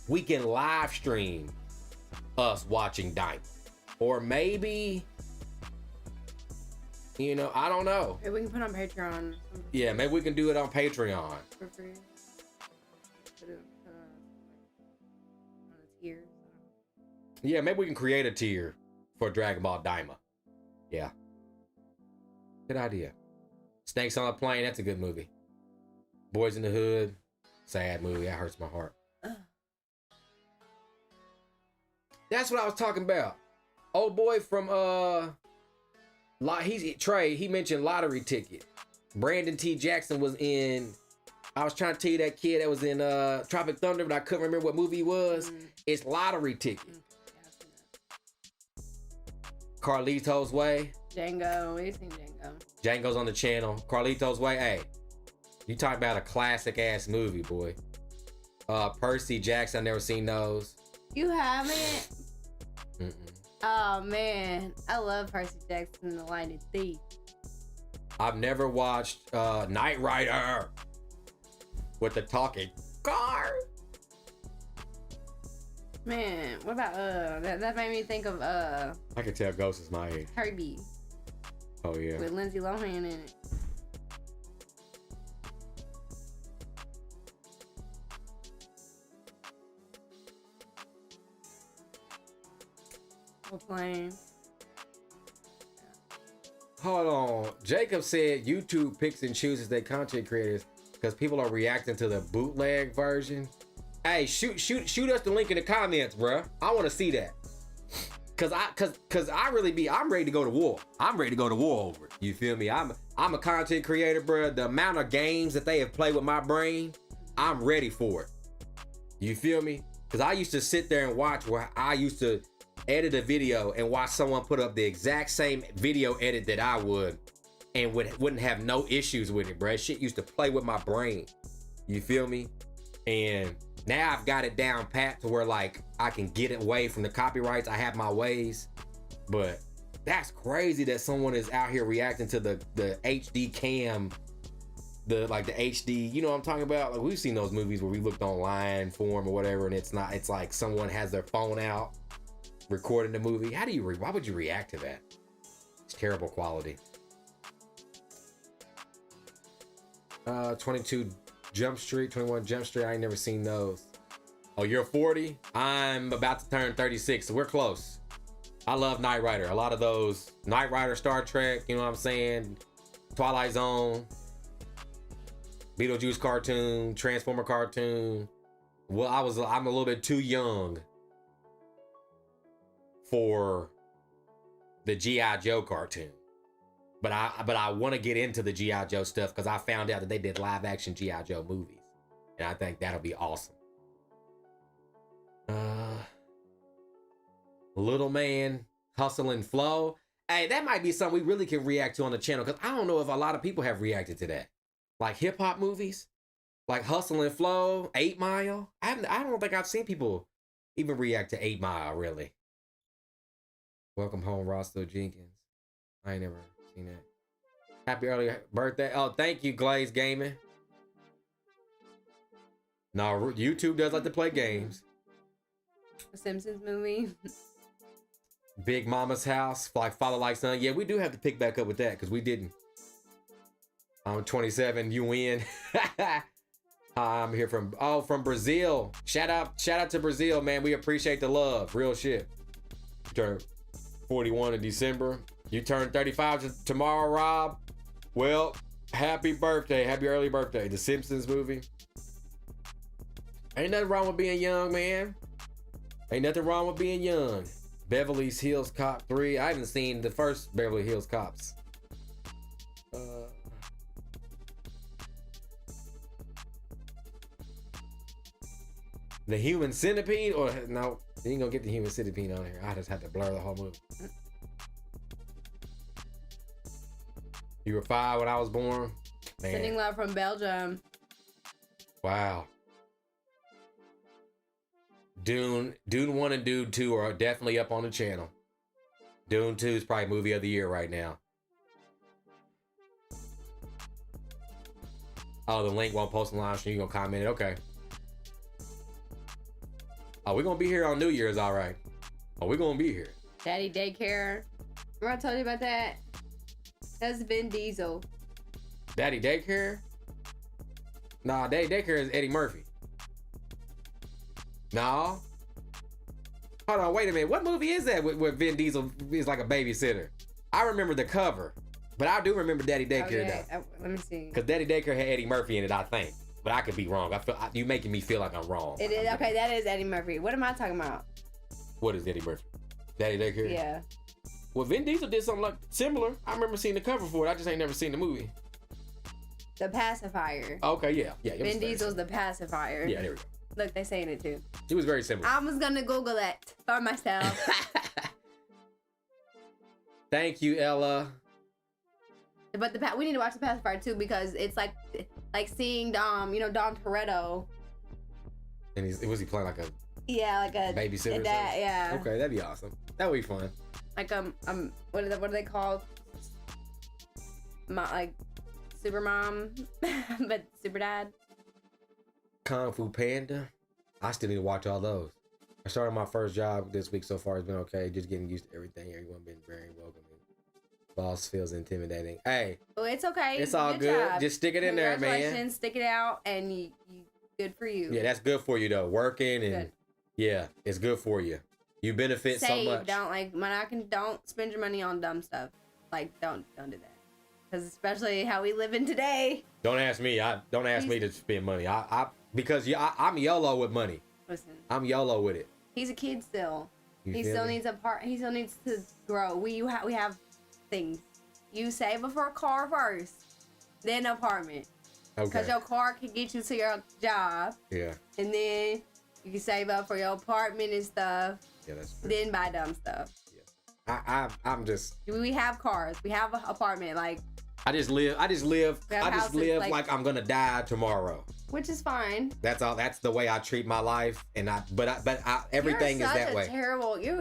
we can live stream us watching Daima, or maybe, you know, I don't know. Maybe we can put on Patreon. Yeah, maybe we can do it on Patreon. For free. Put it on a tier. Yeah, maybe we can create a tier for Dragon Ball Daima. Yeah. Good idea. Snakes on a Plane, that's a good movie. Boys in the Hood, sad movie, that hurts my heart. That's what I was talking about. Old boy from Trey, he mentioned Lottery Ticket. Brandon T. Jackson was in, I was trying to tell you that kid that was in Tropic Thunder, but I couldn't remember what movie it was. It's Lottery Ticket. Carlito's Way. Django, we've seen Django. Django's on the channel. Carlito's Way, hey, you talk about a classic ass movie, boy. Percy Jackson, I've never seen those. You haven't? Mm-mm. Oh man, I love Percy Jackson and the Lightning Thief. I've never watched Knight Rider with the talking car. Man, what about that made me think of I can tell Ghost is my age. Herbie. Oh yeah. With Lindsay Lohan in it. Plane. Hold on. Jacob said YouTube picks and chooses their content creators because people are reacting to the bootleg version. Hey, shoot us the link in the comments, bruh. I want to see that. Cause I'm ready to go to war. I'm ready to go to war over it. You feel me? I'm a content creator, bruh. The amount of games that they have played with my brain, I'm ready for it. You feel me? Cause I used to sit there and watch where I used to edit a video and watch someone put up the exact same video edit that I would, and wouldn't have no issues with it, bruh. Shit used to play with my brain. You feel me? And now I've got it down pat to where like I can get away from the copyrights. I have my ways, but that's crazy that someone is out here reacting to the HD cam, the HD, you know what I'm talking about? Like we've seen those movies where we looked online for them or whatever, and it's like someone has their phone out recording the movie. Why would you react to that? It's terrible quality. 22 Jump Street, 21 Jump Street, I ain't never seen those. Oh, you're 40? I'm about to turn 36, so we're close. I love Knight Rider. A lot of those. Knight Rider, Star Trek, you know what I'm saying? Twilight Zone, Beetlejuice cartoon, Transformer cartoon. Well, I'm a little bit too young for the G.I. Joe cartoon. But I want to get into the G.I. Joe stuff because I found out that they did live action G.I. Joe movies. And I think that'll be awesome. Little Man, Hustle and Flow. Hey, that might be something we really can react to on the channel because I don't know if a lot of people have reacted to that. Like hip hop movies, like Hustle and Flow, 8 Mile. I don't think I've seen people even react to 8 Mile, really. Welcome home, Roscoe Jenkins. I ain't never seen that. Happy early birthday. Oh, thank you, Glaze Gaming. No, YouTube does like to play games. A Simpsons movie. Big Mama's House, like Father Like Son. Yeah, we do have to pick back up with that because we didn't. I'm 27. You win. I'm here from Brazil. Shout out to Brazil, man. We appreciate the love. Real shit. You turn 41 in December. You turn 35 tomorrow, Rob. Well, happy birthday. Happy early birthday. The Simpsons movie. Ain't nothing wrong with being young, man. Ain't nothing wrong with being young. Beverly Hills Cop 3. I haven't seen the first Beverly Hills Cops. The Human Centipede? Or no, you ain't gonna get the Human Centipede on here. I just had to blur the whole movie. You were 5 when I was born? Man. Sending love from Belgium. Wow. Dune 1 and Dune 2 are definitely up on the channel. Dune 2 is probably movie of the year right now. Oh, the link won't post online, so you gonna comment it. Okay. Oh, we're gonna be here on New Year's, all right. Oh, we're gonna be here. Daddy Daycare. Remember I told you about that? That's Vin Diesel. Daddy Daycare? Nah, Daddy Daycare is Eddie Murphy. No. Hold on, wait a minute. What movie is that where Vin Diesel is like a babysitter? I remember the cover, but I do remember Daddy Daycare though. Let me see. Because Daddy Daycare had Eddie Murphy in it, I think. But I could be wrong. You making me feel like I'm wrong. It is okay. That is Eddie Murphy. What am I talking about? What is Eddie Murphy? Daddy Daycare? Yeah. Well, Vin Diesel did something like similar. I remember seeing the cover for it. I just ain't never seen the movie. The Pacifier. Okay, yeah. Vin Diesel's The Pacifier. Yeah, there we go. Look, they saying it too. It was very similar. I was gonna Google it for myself. Thank you, Ella. But we need to watch The Pacifier too because it's like seeing Dom Toretto. And was he playing like a babysitter? Yeah. Okay, that'd be awesome. That would be fun. Like what are they called? Like super mom, but super dad. Kung Fu Panda. I still need to watch all those. I started my first job this week so far. It's been okay. Just getting used to everything. Everyone been very welcoming. Boss feels intimidating. Hey. Well, it's okay. It's all good. Job. Just stick it in there, man. Congratulations. Stick it out, and you good for you. Yeah, that's good for you though. Working and good. Yeah, it's good for you. You benefit so much. Don't spend your money on dumb stuff. Like don't do that. Because especially how we live in today. Don't ask me. Don't ask me to spend money. Because I'm YOLO with money. Listen. I'm YOLO with it. He's a kid still. He still needs He still needs to grow. We have things. You save up for a car first, then an apartment. Okay. Because your car can get you to your job. Yeah. And then you can save up for your apartment and stuff. Yeah, that's true. Then buy dumb stuff. Yeah. I'm just. We have cars. We have an apartment. Like. I just live like I'm gonna die tomorrow. Which is fine. That's all. That's the way I treat my life, and everything is that way.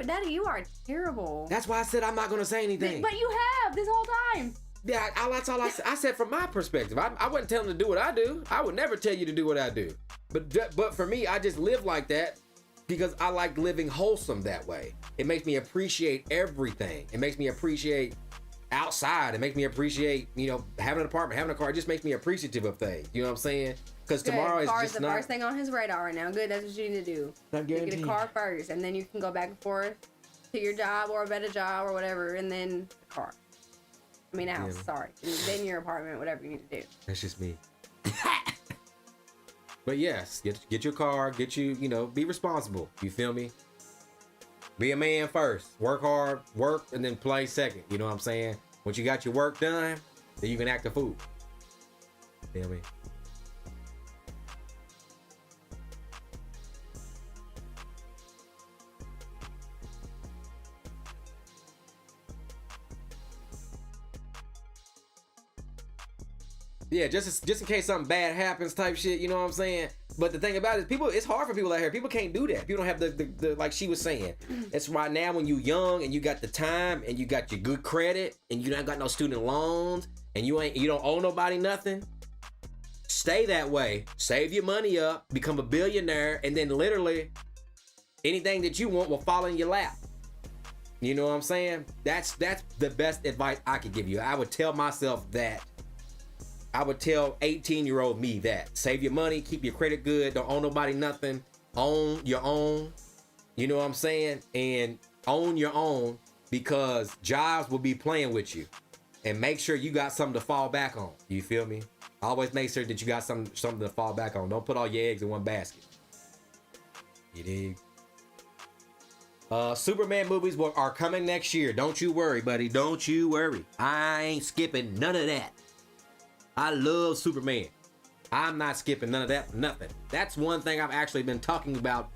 Daddy, you are terrible. That's why I said I'm not gonna say anything. But you have this whole time. Yeah, that's all I said from my perspective. I wasn't telling them to do what I do. I would never tell you to do what I do. But for me, I just live like that because I like living wholesome that way. It makes me appreciate everything. It makes me appreciate outside. It makes me appreciate, having an apartment, having a car. It just makes me appreciative of things. You know what I'm saying? Because tomorrow is just the first thing on his radar right now. Good, that's what you need to do. Not guaranteed. Get a car first, and then you can go back and forth to your job or a better job or whatever, and then the car. I mean, house. Yeah. Sorry. And then your apartment, whatever you need to do. That's just me. But yes, get your car. Get be responsible. You feel me? Be a man first. Work hard, work, and then play second. You know what I'm saying? Once you got your work done, then you can act a fool. Feel me? Yeah, just in case something bad happens type shit, you know what I'm saying? But the thing about it is it's hard for people out here. People can't do that. People don't have the like she was saying. That's why now when you young and you got the time and you got your good credit and you don't got no student loans and you don't owe nobody nothing, stay that way. Save your money up, become a billionaire, and then literally anything that you want will fall in your lap. You know what I'm saying? That's the best advice I could give you. I would tell myself that. I would tell 18-year-old me that. Save your money, keep your credit good, don't owe nobody nothing. Own your own. You know what I'm saying? And own your own, because jobs will be playing with you. And make sure you got something to fall back on. You feel me? Always make sure that you got something to fall back on. Don't put all your eggs in one basket. You dig? Superman movies are coming next year. Don't you worry, buddy. Don't you worry. I ain't skipping none of that. I love Superman. I'm not skipping none of that, nothing. That's one thing I've actually been talking about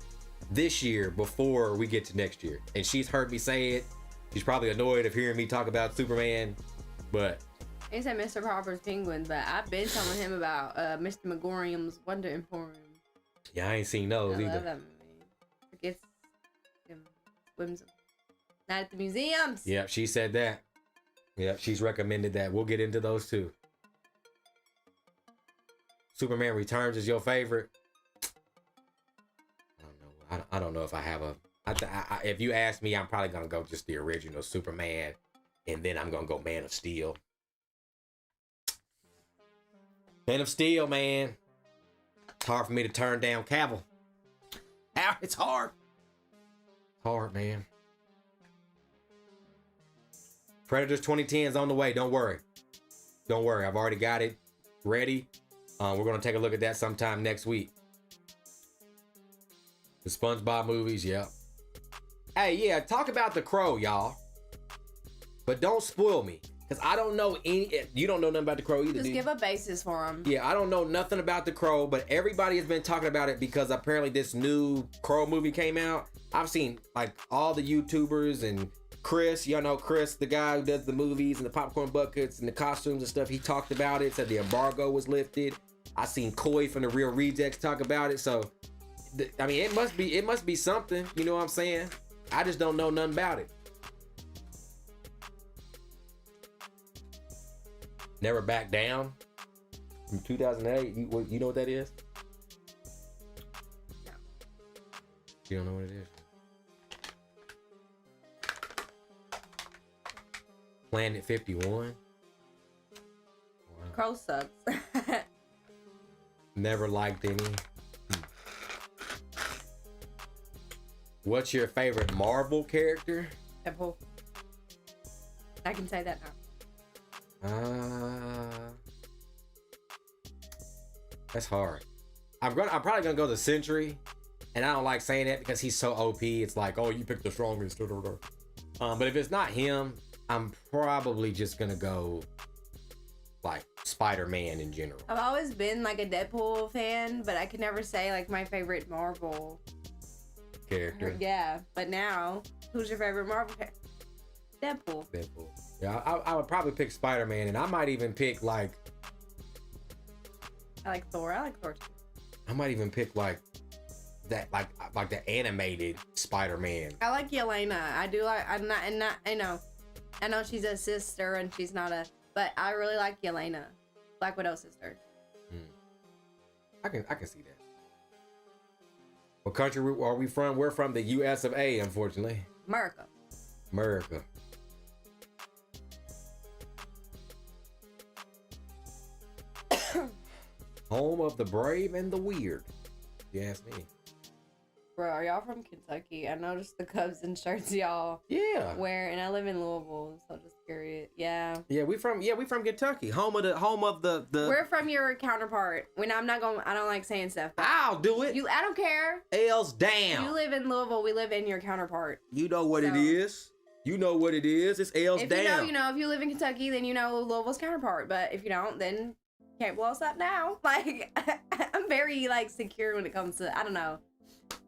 this year before we get to next year. And she's heard me say it. She's probably annoyed of hearing me talk about Superman, but... He said Mr. Popper's Penguin, but I've been telling him about Mr. Megorium's Wonder Emporium. Yeah, I ain't seen those either. I love that movie. Forgets whimsical. Not at the museums. Yep, she said that. Yep, she's recommended that. We'll get into those too. Superman Returns is your favorite? I don't know. I don't know if I have a... if you ask me, I'm probably going to go just the original Superman. And then I'm going to go Man of Steel. Man of Steel, man. It's hard for me to turn down Cavill. It's hard. Hard, man. Predators 2010 is on the way. Don't worry. Don't worry. I've already got it ready. We're going to take a look at that sometime next week. The SpongeBob movies, yeah. Hey, yeah, talk about The Crow, y'all. But don't spoil me. Because I don't know any... You don't know nothing about The Crow either, Just give a basis for him. Yeah, I don't know nothing about The Crow, but everybody has been talking about it because apparently this new Crow movie came out. I've seen, like, all the YouTubers and Chris. Y'all know Chris, the guy who does the movies and the popcorn buckets and the costumes and stuff. He talked about it, said the embargo was lifted. I seen Coy from The Real Rejects talk about it. So, I mean, it must be something. You know what I'm saying? I just don't know nothing about it. Never Back Down from 2008. You know what that is? No. You don't know what it is? Planet 51. Wow. Crow sucks. Never liked any. What's your favorite Marvel character? Deadpool. I can say that now. That's hard. I'm probably gonna go the Sentry, and I don't like saying that because he's so OP. It's like, oh, you picked the strongest. But if it's not him, I'm probably just gonna go like Spider-Man in general. I've always been like a Deadpool fan, but I could never say like my favorite Marvel character. Yeah, but now, who's your favorite Marvel character? Deadpool. Yeah, I would probably pick Spider-Man, and I might even pick like... I like Thor. I like Thor too. I might even pick like that, like the animated Spider-Man. I like Yelena. I do like. I know she's a sister and she's not a. But I really like Yelena, Black Widow's sister. I can see that. What country are we from? We're from the U.S. of A. Unfortunately. America. Home of the brave and the weird. You ask me. Bro, are y'all from Kentucky? I noticed the Cubs and shirts y'all wear, and I live in Louisville, so just curious. Yeah, we from Kentucky. Home of the. We're from your counterpart. I don't like saying stuff. I'll do it. I don't care. L's down. You live in Louisville. We live in your counterpart. You know what it is. You know what it is. It's L's down. If you know, if you live in Kentucky, then you know Louisville's counterpart. But if you don't, then can't blow us up now. Like, I'm very like secure when it comes to, I don't know.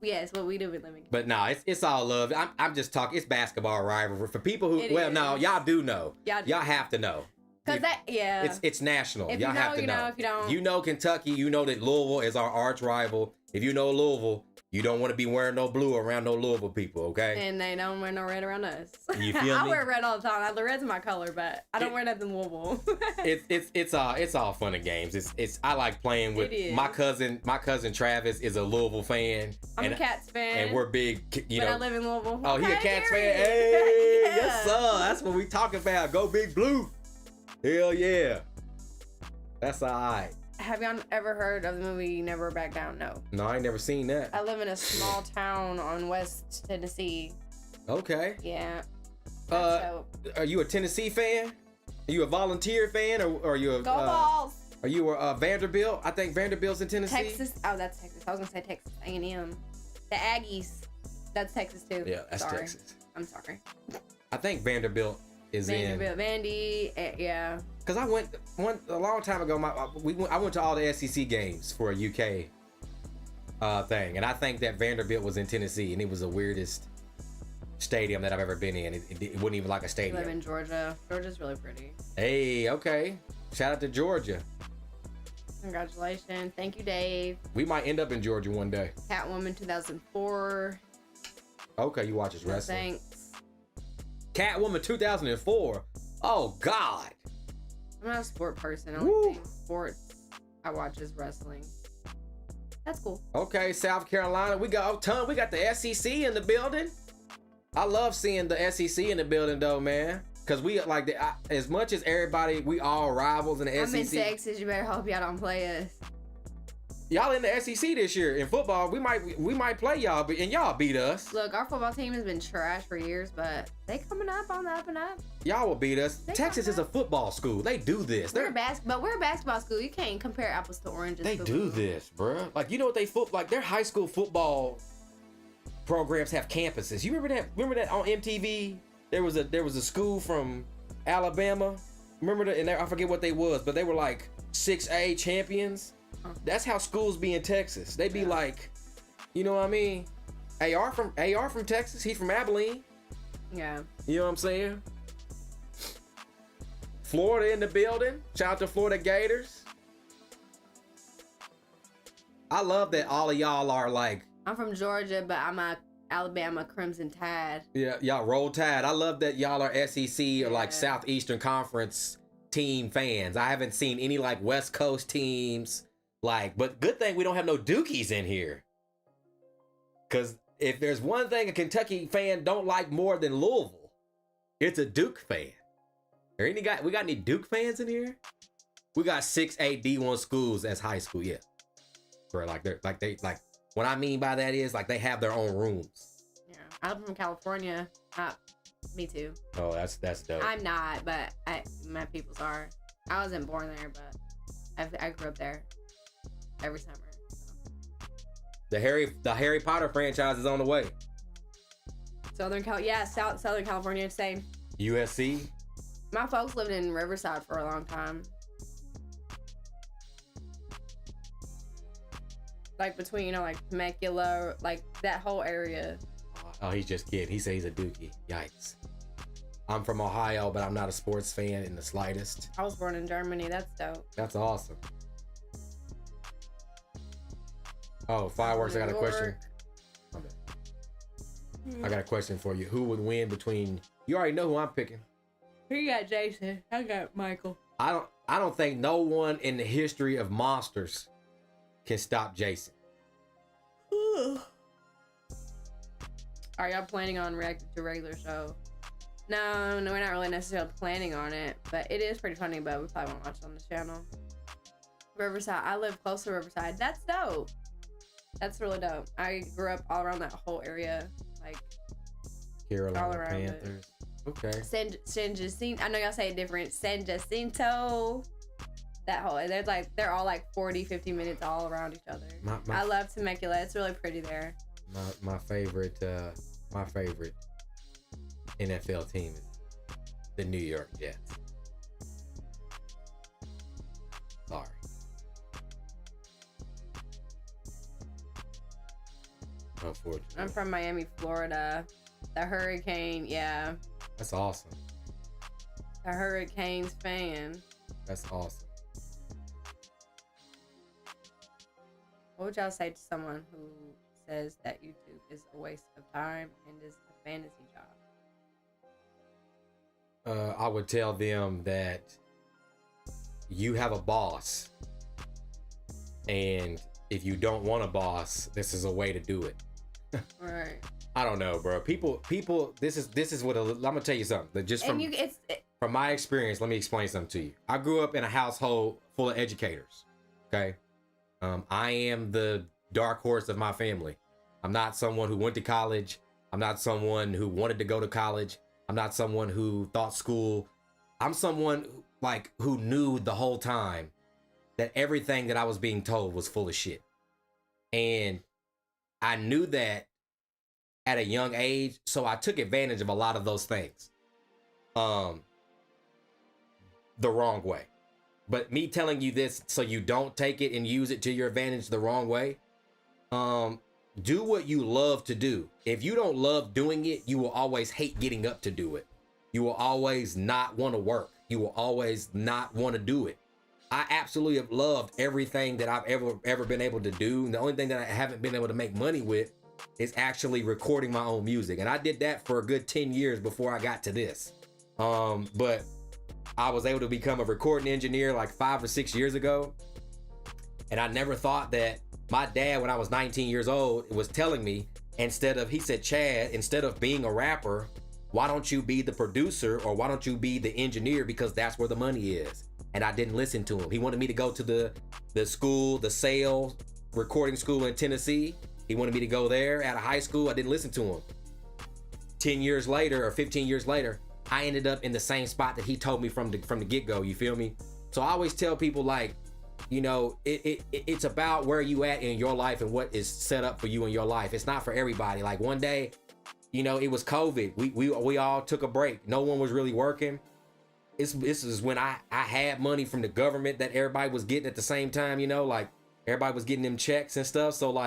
Yes, what we do with living. But no, it's all love. I'm just talking. It's basketball rivalry for people who. Y'all do know. Y'all have to know. Cause it's national. If Y'all you know, have to you know. If you don't, you know Kentucky. You know that Louisville is our arch rival. If you know Louisville, you don't want to be wearing no blue around no Louisville people, okay? and they don't wear no red around us. You feel I me? wear red all the time. The red's my color, but I don't wear nothing Louisville. It's all fun and games. It's I like playing with my cousin. My cousin Travis is a Louisville fan. I'm a Cats fan, and we're big. You know, I live in Louisville. Oh, he a Cats fan. Hey, yes sir. That's what we talking about. Go Big Blue. Hell yeah. That's all right. Have y'all ever heard of the movie Never Back Down? No. No, I ain't never seen that. I live in a small town on West Tennessee. Okay. Yeah. Are you a Tennessee fan? Are you a Volunteer fan, or are you a Go Balls? Are you a Vanderbilt? I think Vanderbilt's in Tennessee. Texas. Oh, that's Texas. I was gonna say Texas A&M. The Aggies. That's Texas too. Yeah, that's Texas. I'm sorry. I think Vanderbilt is Vanderbilt, Vandy. Yeah. Cause I went a long time ago. I went to all the SEC games for a UK thing, and I think that Vanderbilt was in Tennessee, and it was the weirdest stadium that I've ever been in. It wasn't even like a stadium. I live in Georgia. Georgia's really pretty. Hey, okay. Shout out to Georgia. Congratulations. Thank you, Dave. We might end up in Georgia one day. Catwoman 2004. Okay, you watch his wrestling. Thanks. Catwoman 2004. Oh God. I'm not a sport person. I only think sports I watch is wrestling. That's cool. Okay, South Carolina. We got the SEC in the building. I love seeing the SEC in the building though, man. Cause we like as much as everybody, we all rivals in the SEC. I'm in Texas. You better hope y'all don't play us. Y'all in the SEC this year in football. We might play y'all, and y'all beat us. Look, our football team has been trash for years, but they coming up on the up and up. Y'all will beat us. Texas is a football school. They do this. We're a basketball school. You can't compare apples to oranges. They do this, bruh. Like, you know what like their high school football programs have campuses. You remember that on MTV? There was a school from Alabama. Remember that? And I forget what they was, but they were like 6A champions. That's how schools be in Texas. They be like, you know what I mean? AR from Texas. He's from Abilene. Yeah. You know what I'm saying? Florida in the building. Shout out to Florida Gators. I love that all of y'all are like. I'm from Georgia, but I'm a Alabama Crimson Tide. Yeah, y'all roll Tide. I love that y'all are SEC or like Southeastern Conference team fans. I haven't seen any like West Coast teams. Like, but good thing we don't have no Dukies in here. Cause if there's one thing a Kentucky fan don't like more than Louisville, it's a Duke fan. We got any Duke fans in here? We got 6A D1 schools as high school, yeah. Where they what I mean by that is like they have their own rooms. Yeah, I'm from California. Me too. Oh, that's dope. I'm not, but my peoples are. I wasn't born there, but I grew up there every summer. So. The Harry Potter franchise is on the way. Southern California, same. USC. My folks lived in Riverside for a long time. Like between, like Temecula, like that whole area. Oh, he's just kidding. He said he's a Dookie. Yikes. I'm from Ohio, but I'm not a sports fan in the slightest. I was born in Germany. That's dope. That's awesome. Oh, fireworks. I got a question. I got a question for you. Who would win between... You already know who I'm picking. You got Jason. I got Michael. I don't think no one in the history of monsters can stop Jason. Are y'all planning on reacting to a regular show? No, we're not really necessarily planning on it, but it is pretty funny, but we probably won't watch it on the channel. Riverside. I live close to Riverside. That's dope. That's really dope. I grew up all around that whole area, like Carolina Panthers. Okay. San Jacinto. I know y'all say it different. San Jacinto. That whole, they're all like 40, 50 minutes all around each other. I love Temecula. It's really pretty there. My favorite NFL team is the New York Jets. Sorry. Unfortunately. I'm from Miami, Florida. The hurricane, yeah. That's awesome. The Hurricanes fan. That's awesome. What would y'all say to someone who says that YouTube is a waste of time and is a fantasy job? I would tell them that you have a boss, and if you don't want a boss, this is a way to do it. Right. I don't know, bro. People. This is what I'm gonna tell you something. That just from my experience, let me explain something to you. I grew up in a household full of educators. Okay, I am the dark horse of my family. I'm not someone who went to college. I'm not someone who wanted to go to college. I'm not someone who thought school. I'm someone who knew the whole time that everything that I was being told was full of shit. And I knew that at a young age, so I took advantage of a lot of those things. The wrong way. But me telling you this so you don't take it and use it to your advantage the wrong way. Do what you love to do. If you don't love doing it, you will always hate getting up to do it. You will always not want to work. You will always not want to do it. I absolutely have loved everything that I've ever been able to do. And the only thing that I haven't been able to make money with is actually recording my own music. And I did that for a good 10 years before I got to this. But I was able to become a recording engineer like 5 or 6 years ago. And I never thought that my dad, when I was 19 years old, was telling me, he said, Chad, instead of being a rapper, why don't you be the producer, or why don't you be the engineer, because that's where the money is. And I didn't listen to him. He wanted me to go to the school, the sales recording school in Tennessee. He wanted me to go there at a high school. I didn't listen to him. 10 years later or 15 years later, I ended up in the same spot that he told me from the get-go. You feel me? So I always tell people, it's about where you at in your life and what is set up for you in your life. It's not for everybody. Like one day, it was COVID. We all took a break. No one was really working. This is when I had money from the government that everybody was getting at the same time. Everybody was getting them checks and stuff. So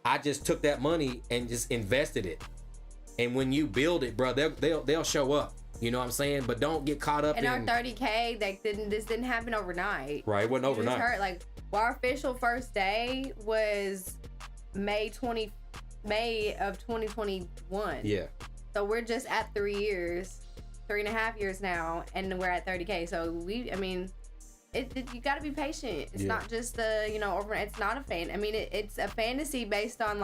I just took that money and just invested it. And when you build it, bro, they'll show up. You know what I'm saying? But don't get caught up in our 30K. This didn't happen overnight. Right, it wasn't overnight. Our official first day was May of 2021. Yeah. So we're just at 3 years, 3.5 years now, and we're at 30K. So you got to be patient. It's not just overnight. It's not a fan. It's a fantasy based on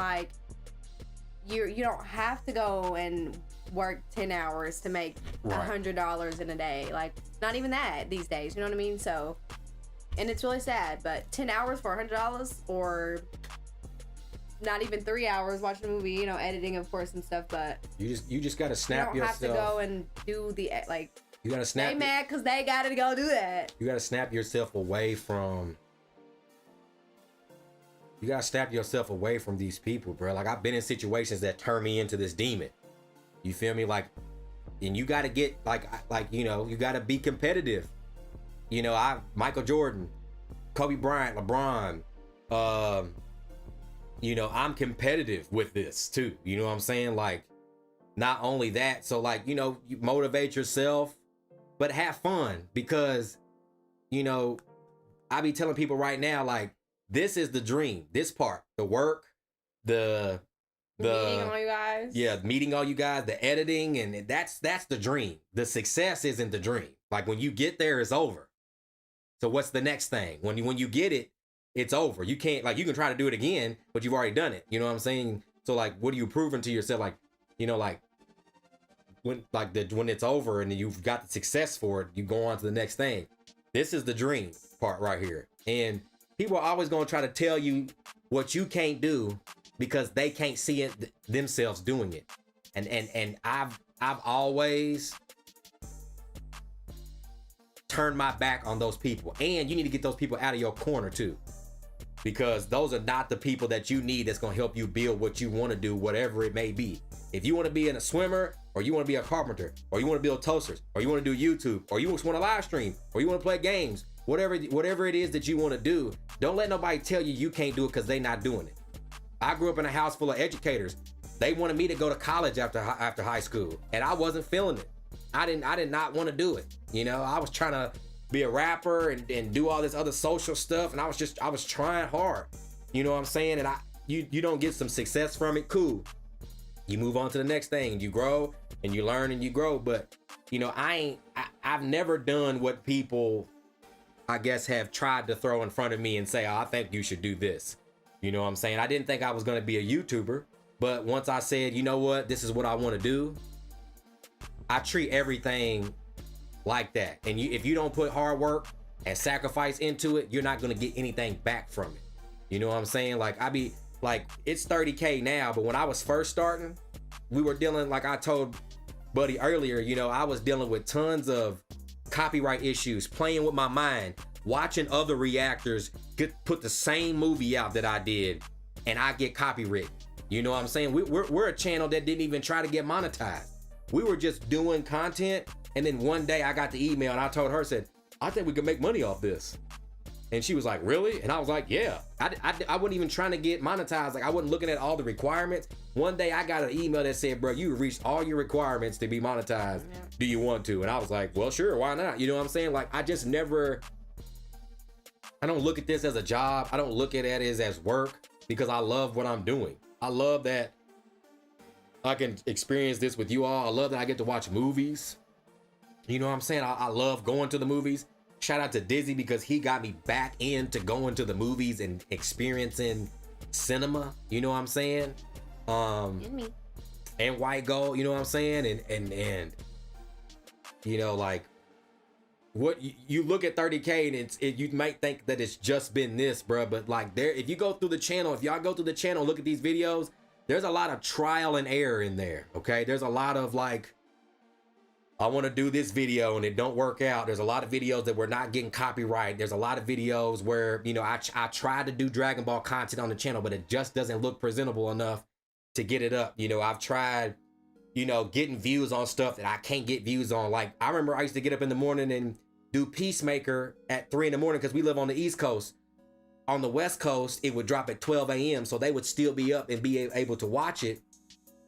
you don't have to go and work 10 hours to make $100 in a day. Not even that these days. You know what I mean? So, and it's really sad. But 10 hours for $100, or not even 3 hours watching a movie. Editing of course and stuff. But you just gotta snap yourself. You don't have to go and do the You gotta snap. They mad because they gotta go do that. You gotta snap yourself away from. You gotta snap yourself away from these people, bro. I've been in situations that turn me into this demon. You feel me? And you gotta get you gotta be competitive. Michael Jordan, Kobe Bryant, LeBron. I'm competitive with this too. You know what I'm saying? Not only that, so you motivate yourself, but have fun, because I be telling people right now, this is the dream. This part, the work, the meeting all you guys. Yeah, meeting all you guys, the editing, and that's the dream. The success isn't the dream. When you get there, it's over. So what's the next thing? When you get it, it's over. You can't you can try to do it again, but you've already done it. You know what I'm saying? So what are you proving to yourself? When it's over and you've got the success for it, you go on to the next thing. This is the dream part right here. And people are always going to try to tell you what you can't do because they can't see it themselves doing it. And I've always turned my back on those people. And you need to get those people out of your corner too, because those are not the people that you need that's going to help you build what you want to do, whatever it may be. If you want to be a swimmer, or you want to be a carpenter, or you want to build toasters, or you want to do YouTube, or you just want to live stream, or you want to play games, whatever it is that you want to do, don't let nobody tell you you can't do it because they not doing it. I grew up in a house full of educators. They wanted me to go to college after high school, and I wasn't feeling it. I did not want to do it. You know, I was trying to be a rapper and do all this other social stuff, and I was trying hard. You know what I'm saying? And you don't get some success from it, cool. You move on to the next thing, and you grow and you learn and you grow. But you know, I've never done what people, I guess, have tried to throw in front of me and say, oh, I think you should do this. You know what I'm saying? I didn't think I was going to be a YouTuber, but once I said, you know what, this is what I want to do, I treat everything like that. And if you don't put hard work and sacrifice into it, you're not going to get anything back from it. You know what I'm saying? Like, I be like, it's 30K now, but when I was first starting, we were dealing, like I told Buddy earlier, you know, I was dealing with tons of copyright issues, playing with my mind, watching other reactors put the same movie out that I did, and I get copywritten. You know what I'm saying? We're a channel that didn't even try to get monetized. We were just doing content, and then one day I got the email, and I told her, said, I think we could make money off this. And she was like, really? And I was like, yeah. I wasn't even trying to get monetized. Like, I wasn't looking at all the requirements. One day I got an email that said, bro, you reached all your requirements to be monetized. Yeah. Do you want to? And I was like, well, sure, why not? You know what I'm saying? Like, I just never, I don't look at this as a job. I don't look at it as work, because I love what I'm doing. I love that I can experience this with you all. I love that I get to watch movies. You know what I'm saying? I love going to the movies. Shout out to Dizzy, because he got me back into going to the movies and experiencing cinema. You know what I'm saying? And White Gold, you know what I'm saying? And you know, like, what you look at 30K and you might think that it's just been this, bro. But like, if you go through the channel, if y'all go through the channel, look at these videos, there's a lot of trial and error in there. Okay. There's a lot of like, I want to do this video and it don't work out. There's a lot of videos that we're not getting copyright. There's a lot of videos where, you know, I tried to do Dragon Ball content on the channel, but it just doesn't look presentable enough to get it up. You know, I've tried, you know, getting views on stuff that I can't get views on. Like, I remember I used to get up in the morning and do Peacemaker at 3 in the morning, because we live on the East Coast. On the West Coast, it would drop at 12 a.m. So they would still be up and be able to watch it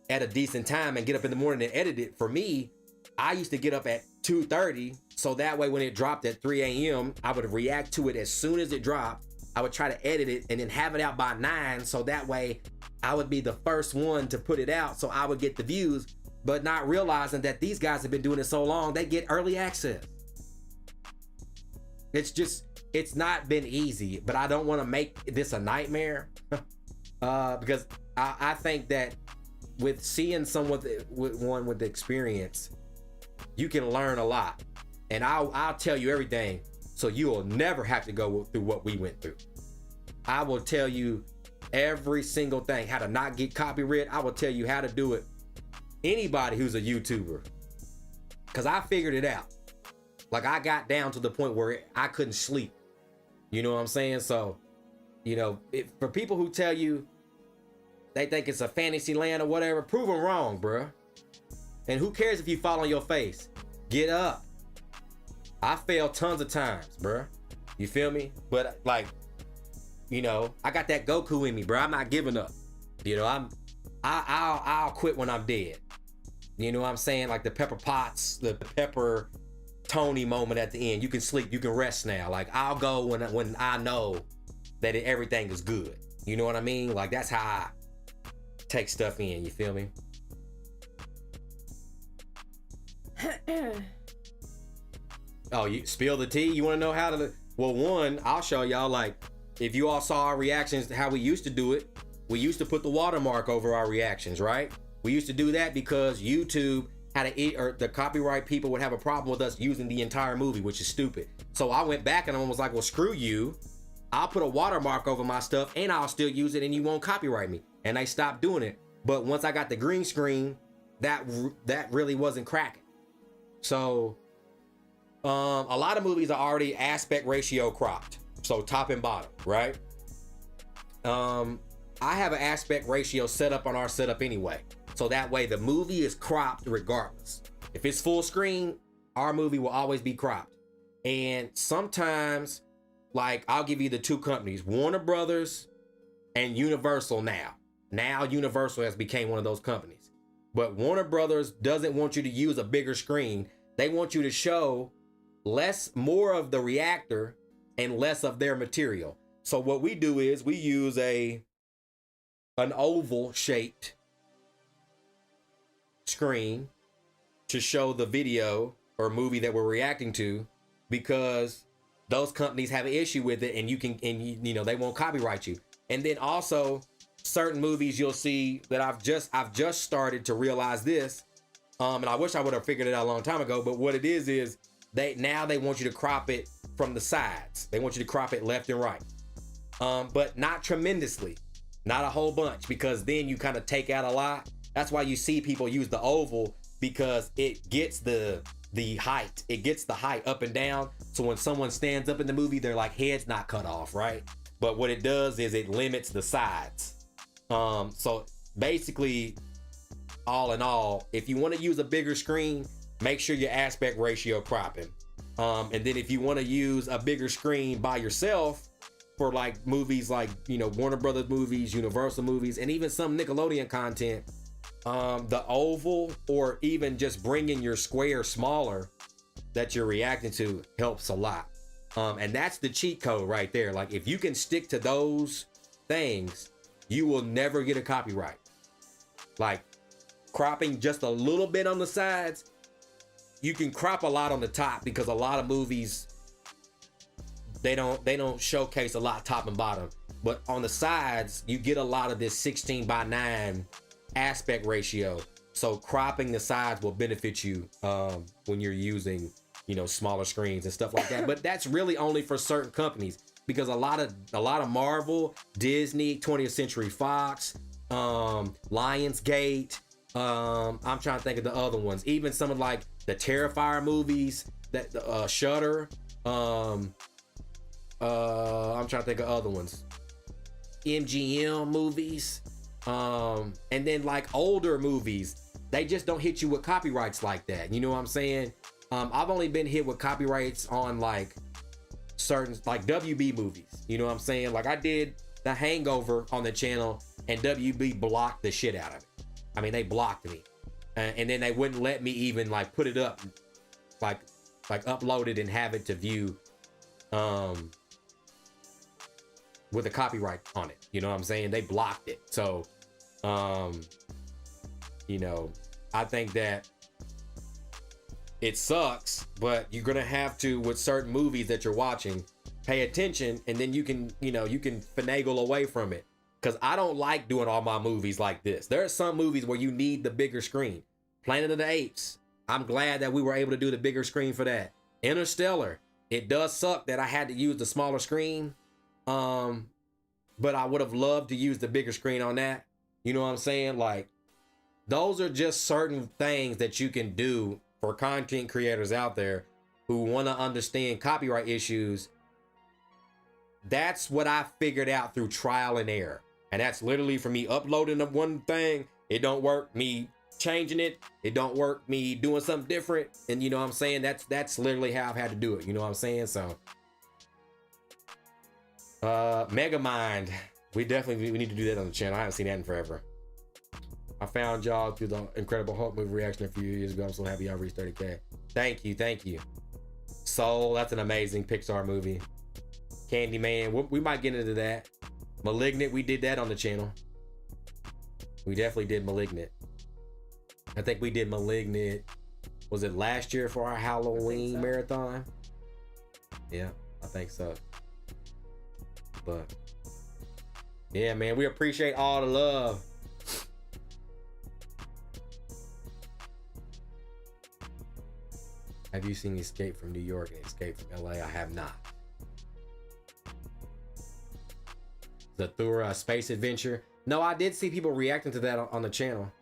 at a decent time and get up in the morning and edit it. For me, I used to get up at 2:30, so that way when it dropped at 3 a.m., I would react to it as soon as it dropped. I would try to edit it and then have it out by 9, so that way I would be the first one to put it out, so I would get the views, but not realizing that these guys have been doing it so long, they get early access. It's not been easy, but I don't want to make this a nightmare because I think that with seeing someone with the experience, you can learn a lot, and I'll tell you everything, so you will never have to go through what we went through. I will tell you every single thing, how to not get copyright. I will tell you how to do it. Anybody who's a YouTuber, because I figured it out. Like, I got down to the point where I couldn't sleep. You know what I'm saying? So, you know, for people who tell you they think it's a fantasy land or whatever, prove them wrong, bruh. And who cares if you fall on your face? Get up. I failed tons of times, bruh. You feel me? But like, you know, I got that Goku in me, bruh. I'm not giving up. You know, I'll quit when I'm dead. You know what I'm saying? Like the Pepper Potts, the Pepper Tony moment at the end. You can sleep, you can rest now. Like, I'll go when I know that everything is good. You know what I mean? Like, that's how I take stuff in. You feel me? Oh, you spill the tea? You want to know how to? Well, one, I'll show y'all. Like, if you all saw our reactions to how we used to do it, we used to put the watermark over our reactions, right? We used to do that because YouTube had or the copyright people would have a problem with us using the entire movie, which is stupid. So I went back and I was like, well, screw you. I'll put a watermark over my stuff and I'll still use it and you won't copyright me. And they stopped doing it. But once I got the green screen, that really wasn't cracking. So a lot of movies are already aspect ratio cropped. So top and bottom, right? I have an aspect ratio set up on our setup anyway. So that way the movie is cropped regardless. If it's full screen, our movie will always be cropped. And sometimes, like, I'll give you the two companies, Warner Brothers and Universal now. Now Universal has become one of those companies. But Warner Brothers doesn't want you to use a bigger screen. They want you to show more of the reactor and less of their material. So what we do is we use an oval shaped screen to show the video or movie that we're reacting to, because those companies have an issue with it, and you know, they won't copyright you. And then also certain movies you'll see that I've just started to realize this, and I wish I would have figured it out a long time ago, but what it is they want you to crop it from the sides. They want you to crop it left and right, but not tremendously, not a whole bunch, because then you kind of take out a lot. That's why you see people use the oval, because it gets the height. It gets the height up and down. So when someone stands up in the movie, their like head's not cut off, right? But what it does is it limits the sides. So basically, all in all, if you want to use a bigger screen, make sure your aspect ratio cropping. And then if you want to use a bigger screen by yourself for like movies like, you know, Warner Brothers movies, Universal movies, and even some Nickelodeon content, the oval or even just bringing your square smaller that you're reacting to helps a lot. And that's the cheat code right there. Like if you can stick to those things, you will never get a copyright. Like cropping just a little bit on the sides, you can crop a lot on the top, because a lot of movies, they don't showcase a lot top and bottom, but on the sides you get a lot of this 16:9 aspect ratio. So cropping the sides will benefit you when you're using, you know, smaller screens and stuff like that. But that's really only for certain companies, because a lot of Marvel, Disney, 20th Century Fox, Lionsgate, I'm trying to think of the other ones, even some of like the Terrifier movies, that Shudder, I'm trying to think of other ones, MGM movies, and then like older movies, they just don't hit you with copyrights like that. You know what I'm saying? I've only been hit with copyrights on like certain like WB movies. You know what I'm saying? Like I did The Hangover on the channel, and WB blocked the shit out of it. I mean, they blocked me, and then they wouldn't let me even like put it up, like upload it and have it to view, with a copyright on it. You know what I'm saying? They blocked it. So, you know, I think that it sucks, but you're gonna have to, with certain movies that you're watching, pay attention, and then you can, you know, you can finagle away from it. Because I don't like doing all my movies like this. There are some movies where you need the bigger screen. Planet of the Apes, I'm glad that we were able to do the bigger screen for that. Interstellar, it does suck that I had to use the smaller screen, but I would have loved to use the bigger screen on that. You know what I'm saying? Like, those are just certain things that you can do for content creators out there who want to understand copyright issues. That's what I figured out through trial and error. And that's literally for me uploading up one thing, it don't work, me changing it, it don't work, me doing something different. And you know what I'm saying? That's literally how I've had to do it. You know what I'm saying? So Megamind, we need to do that on the channel. I haven't seen that in forever. I found y'all through the Incredible Hulk movie reaction a few years ago. I'm so happy y'all reached 30K. Thank you. Soul, that's an amazing Pixar movie. Candyman, we might get into that. Malignant, we did that on the channel. We definitely did Malignant. I think we did Malignant, was it last year for our Halloween marathon? Yeah, I think so. But yeah, man, we appreciate all the love. Have you seen Escape from New York and Escape from LA? I have not. Zathura, a space adventure. No, I did see people reacting to that on the channel.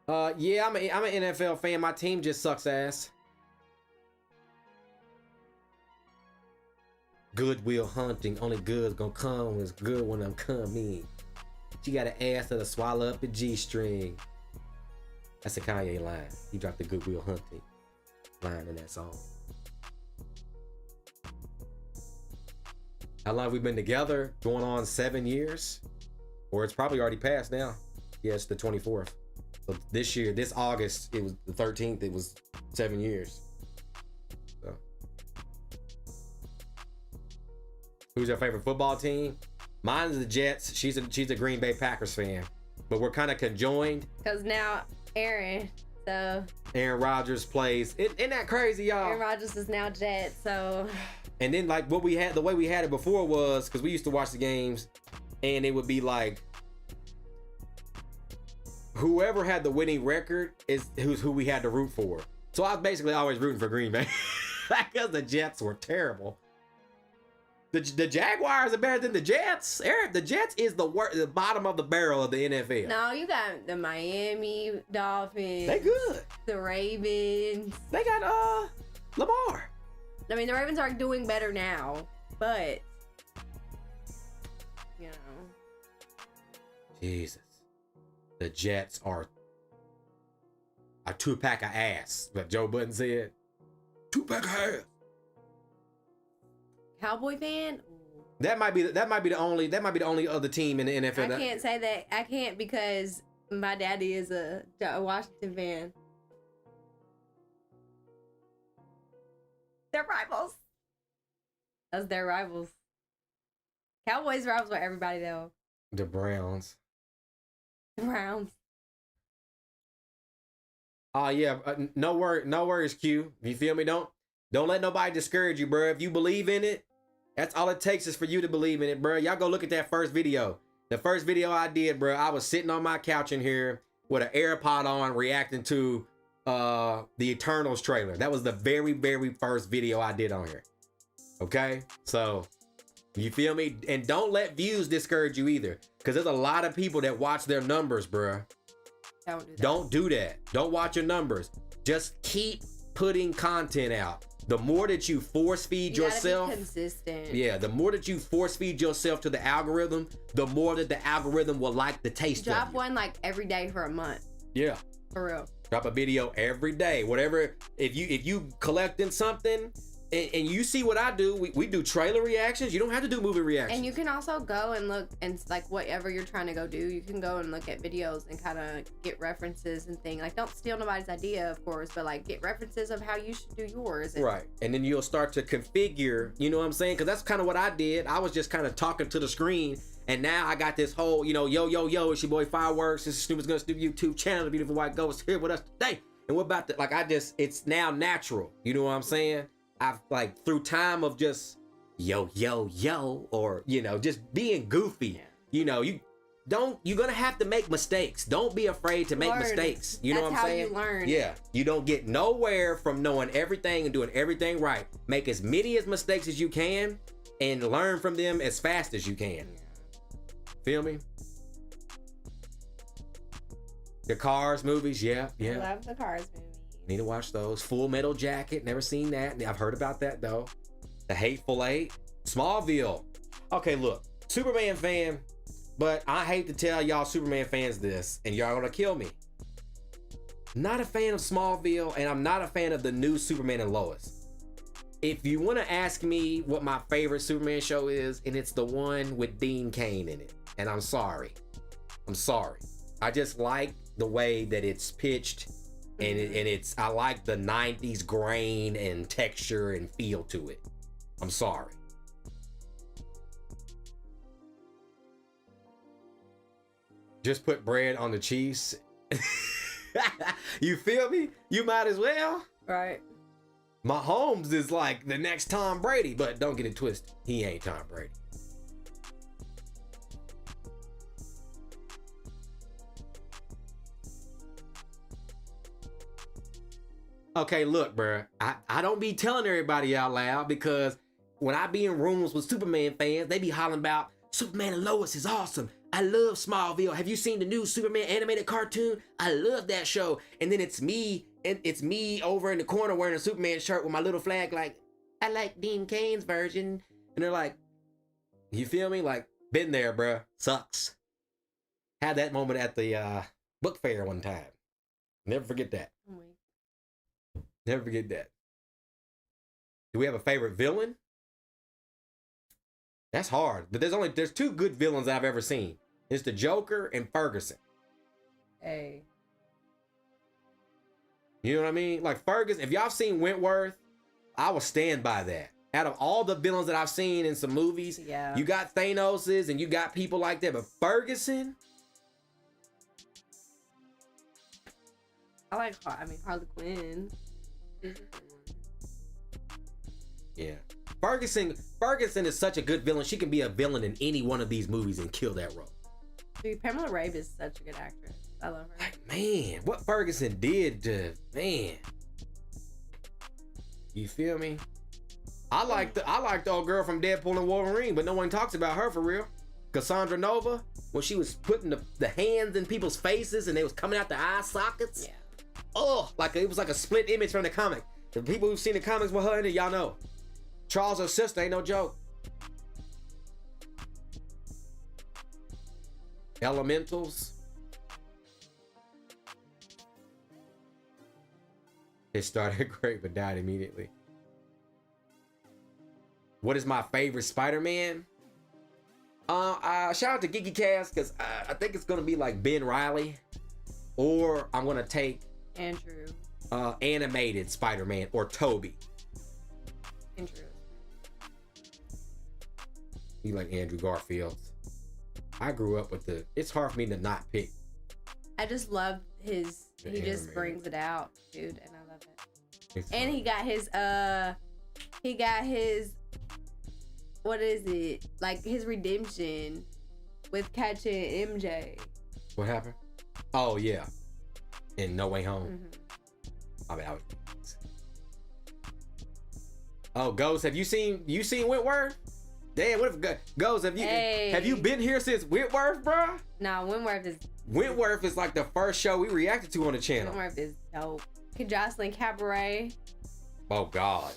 Yeah, I'm an NFL fan. My team just sucks ass. Goodwill Hunting. Only good's gonna come when it's good when I'm coming. She got an ass that'll swallow up a G-string. That's a Kanye line. He dropped the Goodwill Hunting line in that song. How long have we been together? Going on 7 years? Or it's probably already passed now. Yeah, it's the 24th. So this year, this August, it was the 13th. It was 7 years. So, who's your favorite football team? Mine is the Jets. She's a Green Bay Packers fan, but we're kind of conjoined. Cause now Aaron Rodgers plays. Isn't that crazy, y'all? Aaron Rodgers is now Jet. So. And then like what we had, the way we had it before was because we used to watch the games, and it would be like whoever had the winning record is who we had to root for. So I was basically always rooting for Green Bay because the Jets were terrible. The Jaguars are better than the Jets. Eric, the Jets is the bottom of the barrel of the NFL. No, you got the Miami Dolphins. They good. The Ravens. They got Lamar. I mean, the Ravens are doing better now, but you know. Jesus. The Jets are a 2-pack of ass. What Joe Budden said. 2-pack of ass. Cowboy fan? That might be the only other team in the NFL. I can't say that. I can't because my daddy is a Washington fan. They're rivals. That's their rivals. Cowboys rivals with everybody though. The Browns. The Browns. Oh yeah, no worries, Q. You feel me? Don't let nobody discourage you, bro. If you believe in it, that's all it takes is for you to believe in it, bro. Y'all go look at that first video. The first video I did, bro, I was sitting on my couch in here with an AirPod on reacting to the Eternals trailer. That was the very, very first video I did on here. Okay? So, you feel me? And don't let views discourage you either. Because there's a lot of people that watch their numbers, bro. Don't do that. Don't watch your numbers. Just keep putting content out. The more that you force feed yourself, be consistent. Yeah, the more that you force feed yourself to the algorithm, the more that the algorithm will like the taste of you. Drop one like every day for a month. Yeah. For real. Drop a video every day. Whatever. If you collecting something and you see what I do, we do trailer reactions. You don't have to do movie reactions. And you can also go and look and like whatever you're trying to go do, you can go and look at videos and kind of get references and things. Like don't steal nobody's idea, of course, but like get references of how you should do yours. Right. And then you'll start to configure, you know what I'm saying? Because that's kind of what I did. I was just kind of talking to the screen. And now I got this whole, yo, it's your boy Fireworks. This is Snoop's Gonna Snoop YouTube channel. The Beautiful White Ghost here with us today. And we're about to, like, it's now natural. You know what I'm saying? I've, like, through time of just, yo, or, just being goofy. Yeah. You're gonna have to make mistakes. Don't be afraid to make mistakes. You know what I'm saying? That's how you learn. Yeah. You don't get nowhere from knowing everything and doing everything right. Make as many mistakes as you can and learn from them as fast as you can. Feel me? The Cars movies, yeah. I love the Cars movies. Need to watch those. Full Metal Jacket, never seen that. I've heard about that though. The Hateful Eight, Smallville. Okay, look, Superman fan, but I hate to tell y'all Superman fans this, and y'all gonna kill me. Not a fan of Smallville, and I'm not a fan of the new Superman and Lois. If you want to ask me what my favorite Superman show is, and it's the one with Dean Cain in it. And I'm sorry. I just like the way that it's pitched, and I like the 90s grain and texture and feel to it. I'm sorry. Just put bread on the cheese. You feel me? You might as well. Right. Mahomes is like the next Tom Brady, but don't get it twisted. He ain't Tom Brady. Okay, look, bruh. I don't be telling everybody out loud because when I be in rooms with Superman fans, they be hollering about Superman and Lois is awesome. I love Smallville. Have you seen the new Superman animated cartoon? I love that show. And then it's me over in the corner wearing a Superman shirt with my little flag like, I like Dean Cain's version. And they're like, you feel me? Like, been there, bruh. Sucks. Had that moment at the book fair one time. Never forget that. Never forget that. Do we have a favorite villain? That's hard. But there's two good villains I've ever seen. It's the Joker and Ferguson. Hey. You know what I mean? Like Ferguson, if y'all seen Wentworth, I will stand by that. Out of all the villains that I've seen in some movies, Yeah. you got Thanos's and you got people like that, but Ferguson, I like, Harley Quinn. yeah. Ferguson is such a good villain. She can be a villain in any one of these movies and kill that role. Dude, Pamela Rabe is such a good actress. I love her. Like, man, what Ferguson did to, man. You feel me? I like the old girl from Deadpool and Wolverine, but no one talks about her for real. Cassandra Nova, when she was putting the hands in people's faces and they was coming out the eye sockets. Yeah. Oh, like it was like a split image from the comic. The people who've seen the comics with her in it, y'all know. Charles' her sister ain't no joke. Elementals. It started great but died immediately. What is my favorite Spider-Man? Shout out to Geeky Cast because I think it's gonna be like Ben Reilly, or I'm gonna take Andrew. Animated Spider-Man or Toby. Andrew. You like Andrew Garfield? I grew up with it's hard for me to not pick. I just love he just animated. brings it out, dude, and I love it. It's And fun. he got his what is it? Like his redemption with catching MJ. What happened? Oh yeah, in No Way Home. Mm-hmm. I mean, I was. Oh, Ghost, have you seen Wentworth? Damn, what if Ghost, have you been here since Wentworth, bruh? Nah, Wentworth is like the first show we reacted to on the channel. Wentworth is dope. Jocelyn Cabaret. Oh God.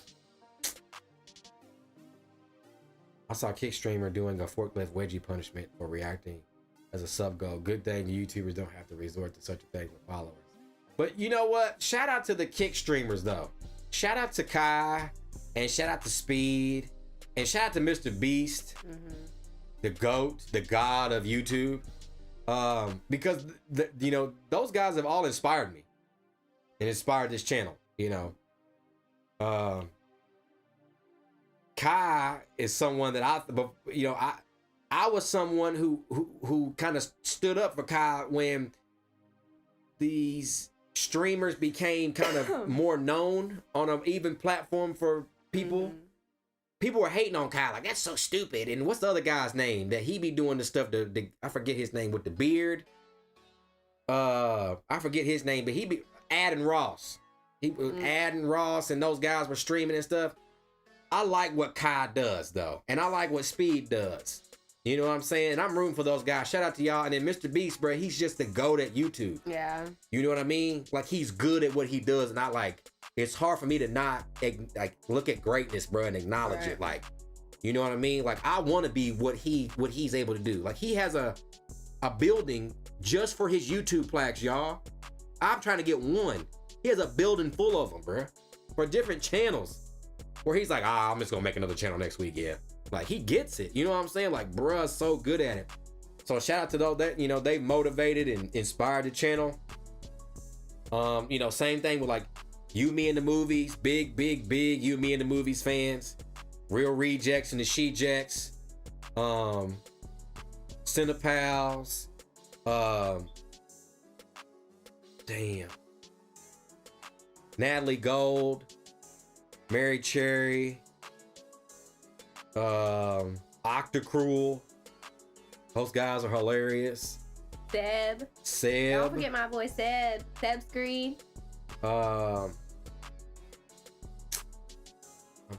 I saw Kick Streamer doing a forklift wedgie punishment for reacting as a sub goal. Good thing YouTubers don't have to resort to such a thing with followers. But you know what? Shout out to the Kick Streamers though. Shout out to Kai and shout out to Speed and shout out to Mr. Beast, the GOAT, the god of YouTube. Because those guys have all inspired me and inspired this channel, you know. Kai is someone that I was someone who kind of stood up for Kai when these streamers became kind of more known on an even platform for people. People were hating on Kai, like, that's so stupid. And what's the other guy's name that he be doing the stuff, I forget his name, with the beard. I forget his name, but he be Ad and Ross. Ad and Ross and those guys were streaming and stuff. I like what Kai does though. And I like what Speed does. You know what I'm saying? And I'm rooting for those guys. Shout out to y'all. And then Mr. Beast, bro, he's just the GOAT at YouTube. Yeah. You know what I mean? Like, he's good at what he does. And it's hard for me to not look at greatness, bro, and acknowledge it. Like, you know what I mean? Like, I want to be what he's able to do. Like, he has a building just for his YouTube plaques, y'all. I'm trying to get one. He has a building full of them, bro, for different channels. Where he's like, I'm just gonna make another channel next week, yeah. Like, he gets it, you know what I'm saying? Like, bruh, so good at it. So shout out to those that, they motivated and inspired the channel. Same thing with like You, Me, and the Movies, big You, Me, and the Movies fans. Real Rejects and the She-Jecks. Cinepals. Natalie Gold. Mary Cherry, Octocruel. Those guys are hilarious. Seb. Don't forget my boy Seb. Seb Screen. I'm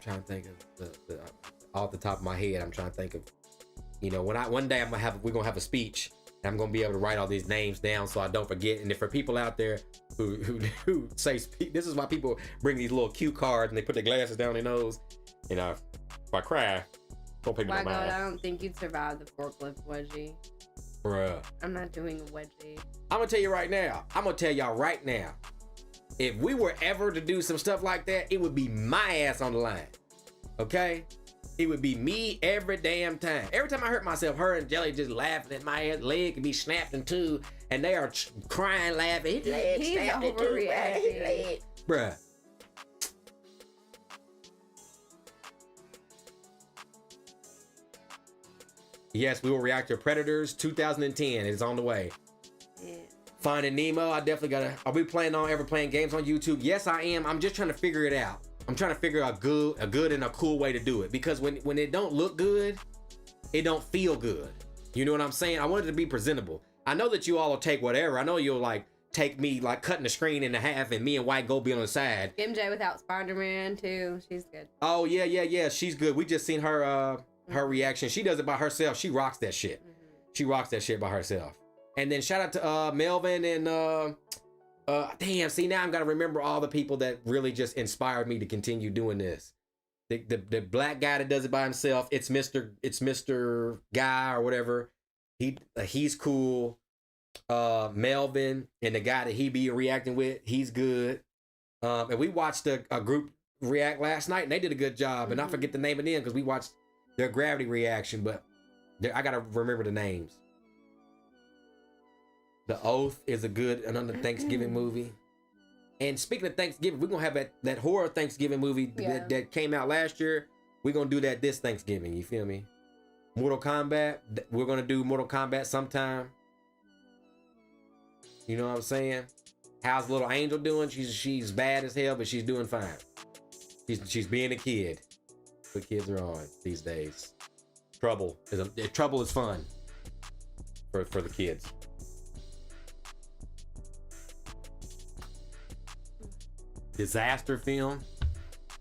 trying to think of the off the top of my head. I'm trying to think of, one day we're gonna have a speech. And I'm gonna be able to write all these names down so I don't forget. And if for people out there who say this is why people bring these little cue cards and they put their glasses down their nose. If I cry, don't pick me up. My God, I don't think you'd survive the forklift wedgie. Bruh. I'm not doing a wedgie. I'm gonna tell y'all right now. If we were ever to do some stuff like that, it would be my ass on the line. Okay? It would be me every damn time. Every time I hurt myself, her and Jelly just laughing at my leg could be snapped in two, and they are crying, laughing. He's overreacting. Bruh. Yes, we will react to Predators 2010. It's on the way. Yeah. Finding Nemo, I definitely gotta. Are we planning on ever playing games on YouTube? Yes, I am. I'm just trying to figure it out. I'm trying to figure out a good and a cool way to do it, because when it don't look good, it don't feel good. You know what I'm saying? I want it to be presentable. I know that you all will take whatever. I know you'll like take me like cutting the screen in half and me and White Gold be on the side. MJ without Spider-Man too. She's good. Oh yeah. She's good. We just seen her her reaction. She does it by herself. She rocks that shit. She rocks that shit by herself. And then shout out to Melvin and damn, see now I'm gotta remember all the people that really just inspired me to continue doing this. The black guy that does it by himself, it's Mr. Guy or whatever. He's cool. Melvin and the guy that he be reacting with, he's good. And we watched a group react last night and they did a good job. And I forget the name of them because we watched their gravity reaction, but I gotta remember the names. The Oath is another Thanksgiving movie. And speaking of Thanksgiving, we're gonna have that horror Thanksgiving movie that came out last year. We're gonna do that this Thanksgiving, you feel me? Mortal Kombat, we're gonna do Mortal Kombat sometime. You know what I'm saying? How's little Angel doing? She's bad as hell, but she's doing fine. She's being a kid. What kids are on these days. Trouble is fun for the kids. Disaster film.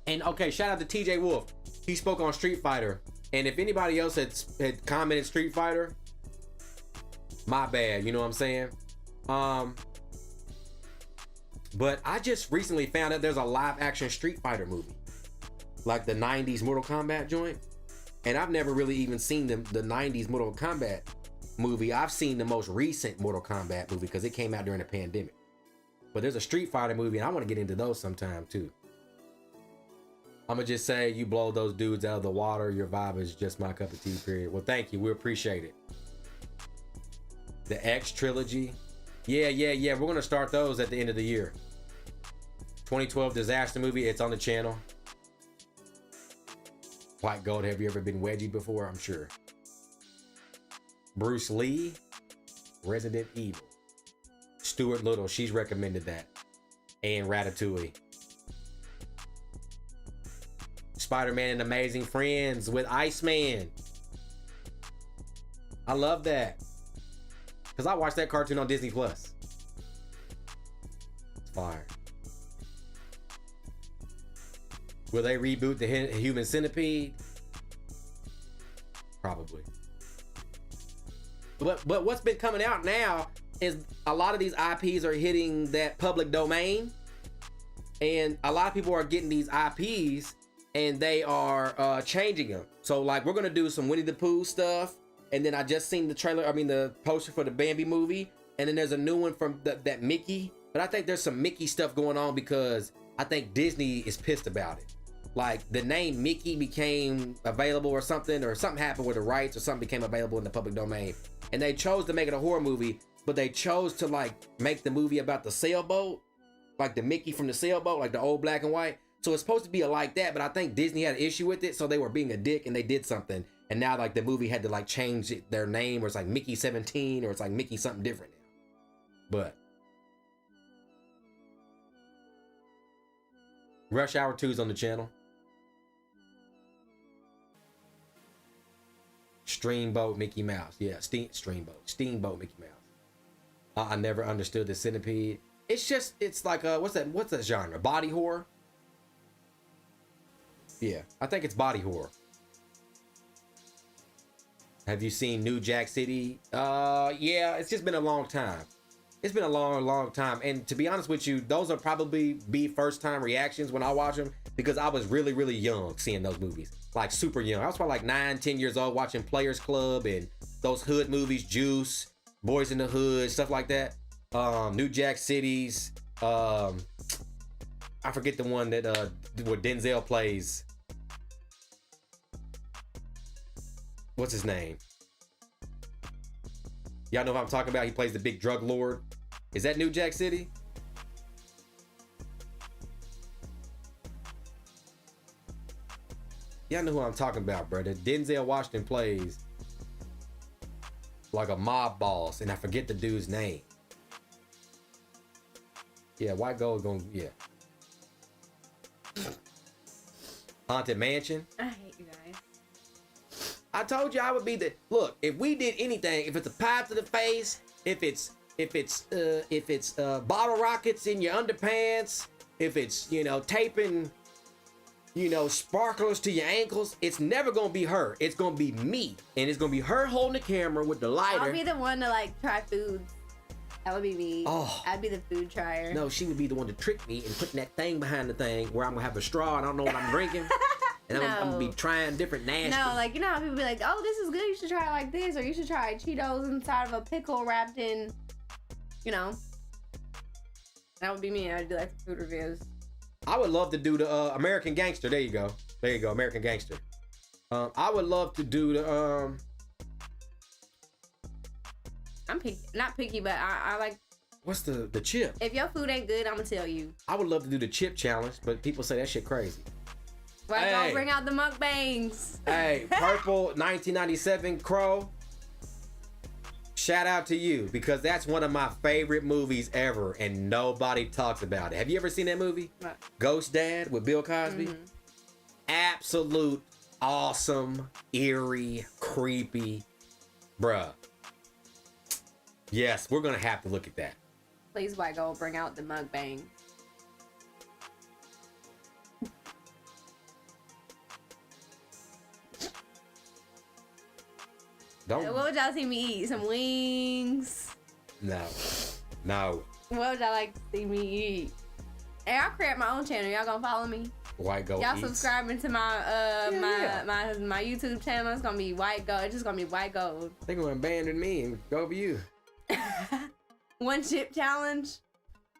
And okay, shout out to TJ Wolf. He spoke on Street Fighter. And if anybody else had commented Street Fighter, my bad, you know what I'm saying? But I just recently found out there's a live action Street Fighter movie. Like the 90s Mortal Kombat joint. And I've never really even seen the 90s Mortal Kombat movie. I've seen the most recent Mortal Kombat movie because it came out during the pandemic. But there's a Street Fighter movie and I want to get into those sometime too. I'm gonna just say you blow those dudes out of the water. Your vibe is just my cup of tea, period. Well, thank you. We appreciate it. The X trilogy. Yeah. We're gonna start those at the end of the year. 2012 disaster movie. It's on the channel. White Gold, have you ever been wedgie before? I'm sure. Bruce Lee, Resident Evil. Stuart Little, she's recommended that. And Ratatouille. Spider-Man and Amazing Friends with Iceman. I love that. Because I watched that cartoon on Disney Plus. It's fire. Will they reboot the Human Centipede? Probably. But what's been coming out now is a lot of these IPs are hitting that public domain. And a lot of people are getting these IPs and they are changing them. So like we're gonna do some Winnie the Pooh stuff. And then I just seen the poster for the Bambi movie. And then there's a new one from that Mickey. But I think there's some Mickey stuff going on because I think Disney is pissed about it. Like the name Mickey became available or something happened with the rights or something became available in the public domain. And they chose to make it a horror movie, but they chose to like make the movie about the sailboat, like the Mickey from the sailboat, like the old black and white. So it's supposed to be like that, but I think Disney had an issue with it. So they were being a dick and they did something. And now like the movie had to like change their name, or it's like Mickey 17 or it's like Mickey something different now. But Rush Hour 2 is on the channel. Steamboat Mickey Mouse. Yeah, Steamboat Mickey Mouse. I never understood the Centipede. It's like what's that genre? Body horror? Yeah, I think it's body horror. Have you seen New Jack City? Yeah, it's just been a long time. It's been a long time. And to be honest with you, those will probably be first time reactions when I watch them because I was really young seeing those movies. Like super young. I was probably like 9-10 years old watching Players Club and those hood movies, Juice, Boys in the Hood, stuff like that. New Jack Cities. I forget the one that where Denzel plays. what's his name? Y'all know what I'm talking about? He plays the big drug lord. Is that New Jack City? Y'all know who I'm talking about, brother. Denzel Washington plays like a mob boss, and I forget the dude's name. Yeah, White Gold gonna, yeah. Haunted Mansion. I hate you guys. I told you I would be the, look, if we did anything, if it's a pipe to the face, if it's bottle rockets in your underpants, if it's, you know, taping, you know, sparklers to your ankles, it's never gonna be her. It's gonna be me. And it's gonna be her holding the camera with the lighter. I'll be the one to like try foods. That would be me. Oh. I'd be the food trier. No, she would be the one to trick me and putting that thing behind the thing where I'm gonna have a straw and I don't know what I'm drinking. And I'm gonna be trying different nasty. No, like, you know how people be like, oh, this is good, you should try it like this, or you should try Cheetos inside of a pickle wrapped in, you know. That would be me. I'd do like the food reviews. I would love to do the American Gangster. There you go. There you go, American Gangster. I would love to do the I'm picky, not picky, but I like. What's the chip? If your food ain't good, I'm gonna tell you. I would love to do the chip challenge, but people say that shit crazy. Right, hey. Don't bring out the mukbangs. Hey, Purple 1997 Crow. Shout out to you, because that's one of my favorite movies ever, and nobody talks about it. Have you ever seen that movie? What? Ghost Dad with Bill Cosby? Mm-hmm. Absolute awesome, eerie, creepy, bruh. Yes, we're gonna have to look at that. Please, White Gold, bring out the mukbang. Don't. What would y'all see me eat? Some wings? No. No. What would y'all like to see me eat? Hey, I'll create my own channel. Y'all gonna follow me? White Gold Y'all eats. subscribing to my my YouTube channel. It's gonna be White Gold. It's just gonna be White Gold. They're gonna abandon me and go for you. One chip challenge.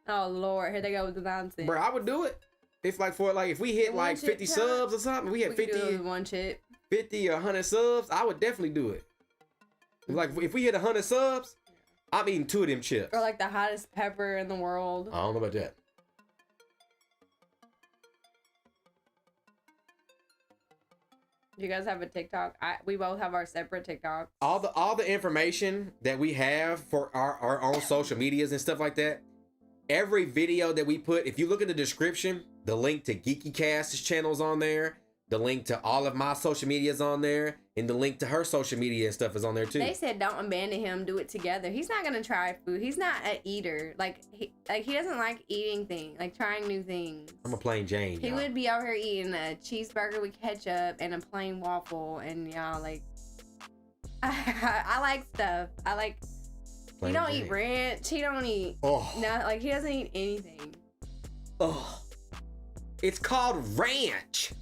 Oh Lord, here they go with the nonsense. Bro, I would do it. If if we hit like 50 subs or something, we hit 50 one chip. 50 or 100 subs, I would definitely do it. Like if we hit 100 subs, I'm eating 2 of them chips. Or like the hottest pepper in the world. I don't know about that. Do you guys have a TikTok? We both have our separate TikToks. All the information that we have for our own social medias and stuff like that, every video that we put, if you look in the description, the link to GeekyCast's channel is on there, the link to all of my social media is on there, and the link to her social media and stuff is on there too. They said don't abandon him, do it together. He's not gonna try food. He's not an eater. He doesn't like eating things, like trying new things. I'm a plain Jane. He would be out here eating a cheeseburger with ketchup and a plain waffle, and y'all like. I like stuff. I like. Plain he don't Jane. Eat ranch. He don't eat. Oh. No, like he doesn't eat anything. Oh. It's called ranch.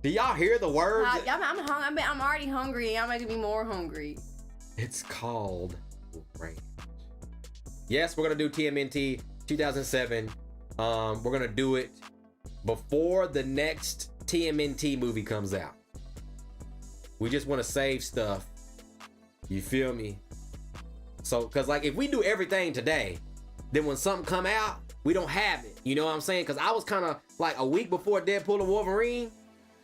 Do y'all hear the words? I'm already hungry. Y'all making me more hungry. It's called ranch. Yes, we're gonna do TMNT 2007. We're gonna do it before the next TMNT movie comes out. We just want to save stuff. You feel me? So, cause like if we do everything today, then when something come out, we don't have it. You know what I'm saying? Cause I was kind of like a week before Deadpool and Wolverine.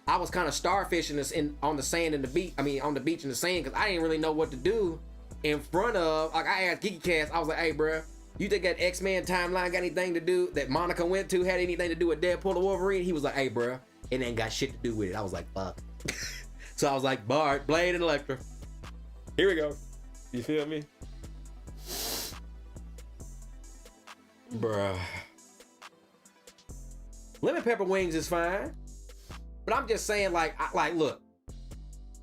I was kind of starfishing on the sand and the beach. I mean, on the beach and the sand, because I didn't really know what to do in front of. Like, I asked GeekyCast, I was like, hey, bro, you think that X-Men timeline got anything to do, that Monica went to, had anything to do with Deadpool or Wolverine? He was like, hey, bro, it ain't got shit to do with it. I was like, fuck. So I was like, Bart, Blade, and Elektra. Here we go. You feel me? Bruh. Lemon pepper wings is fine. But I'm just saying, like, look,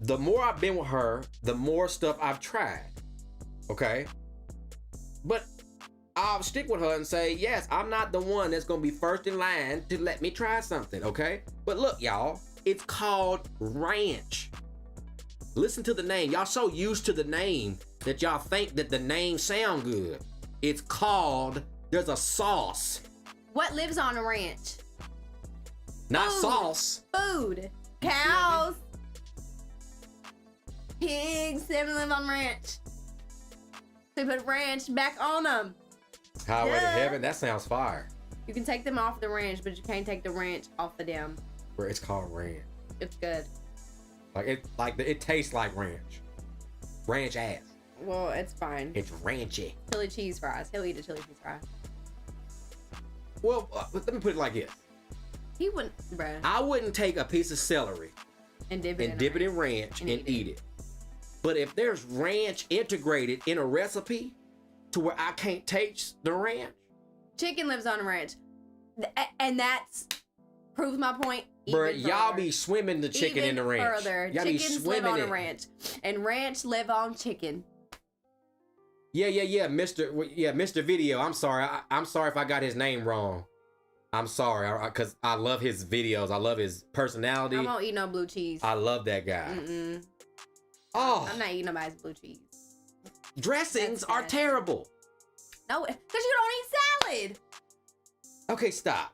the more I've been with her, the more stuff I've tried. Okay? But I'll stick with her and say, yes, I'm not the one that's gonna be first in line to let me try something, okay? But look, y'all, it's called ranch. Listen to the name. Y'all so used to the name that y'all think that the name sound good. It's called, there's a sauce. What lives on a ranch? Not sauce. Food. Cows. pigs. They live on ranch. They put ranch back on them. Highway to Heaven. That sounds fire. You can take them off the ranch, but you can't take the ranch off of them. Bro, it's called ranch. It's good. It tastes like ranch. Ranch ass. Well, it's fine. It's ranchy. Chili cheese fries. He'll eat a chili cheese fry. Well, let me put it like this. He wouldn't, bruh. I wouldn't take a piece of celery And dip it in ranch and eat it. But if there's ranch integrated in a recipe to where I can't taste the ranch. Chicken lives on ranch. And that's proves my point. Bruh, y'all be swimming the chicken in the ranch. Further. Y'all Chickens live on a ranch. And ranch live on chicken. Yeah, Mr. Video. I'm sorry. I'm sorry if I got his name wrong. I'm sorry, because I love his videos. I love his personality. I won't eat no blue cheese. I love that guy. Oh, I'm not eating nobody's blue cheese. Dressings are terrible. No, because you don't eat salad. Okay, stop.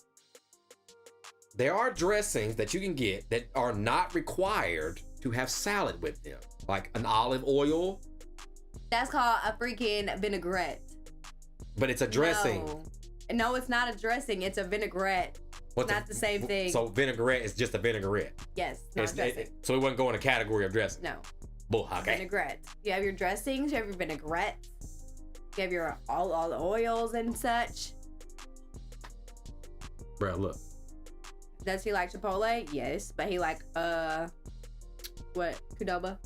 There are dressings that you can get that are not required to have salad with them, like an olive oil. That's called a freaking vinaigrette. But it's a dressing. No, it's not a dressing. It's a vinaigrette. It's not the same thing. So vinaigrette is just a vinaigrette. Yes, not dressing. So it wouldn't go in a category of dressing. No. Bull, okay. Vinaigrette. You have your dressings. You have your vinaigrettes. You have your all the oils and such. Bro, look. Does he like Chipotle? Yes, but he like what? Qdoba?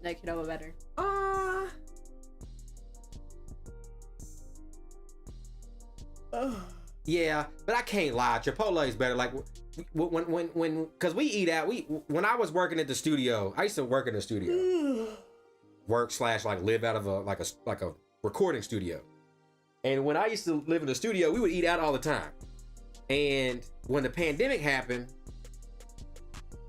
Like Qdoba better. Yeah, but I can't lie. Chipotle is better. Like when because we eat out. When I was working at the studio, I used to work in the studio, work / like live out of a recording studio. And when I used to live in the studio, we would eat out all the time. And when the pandemic happened,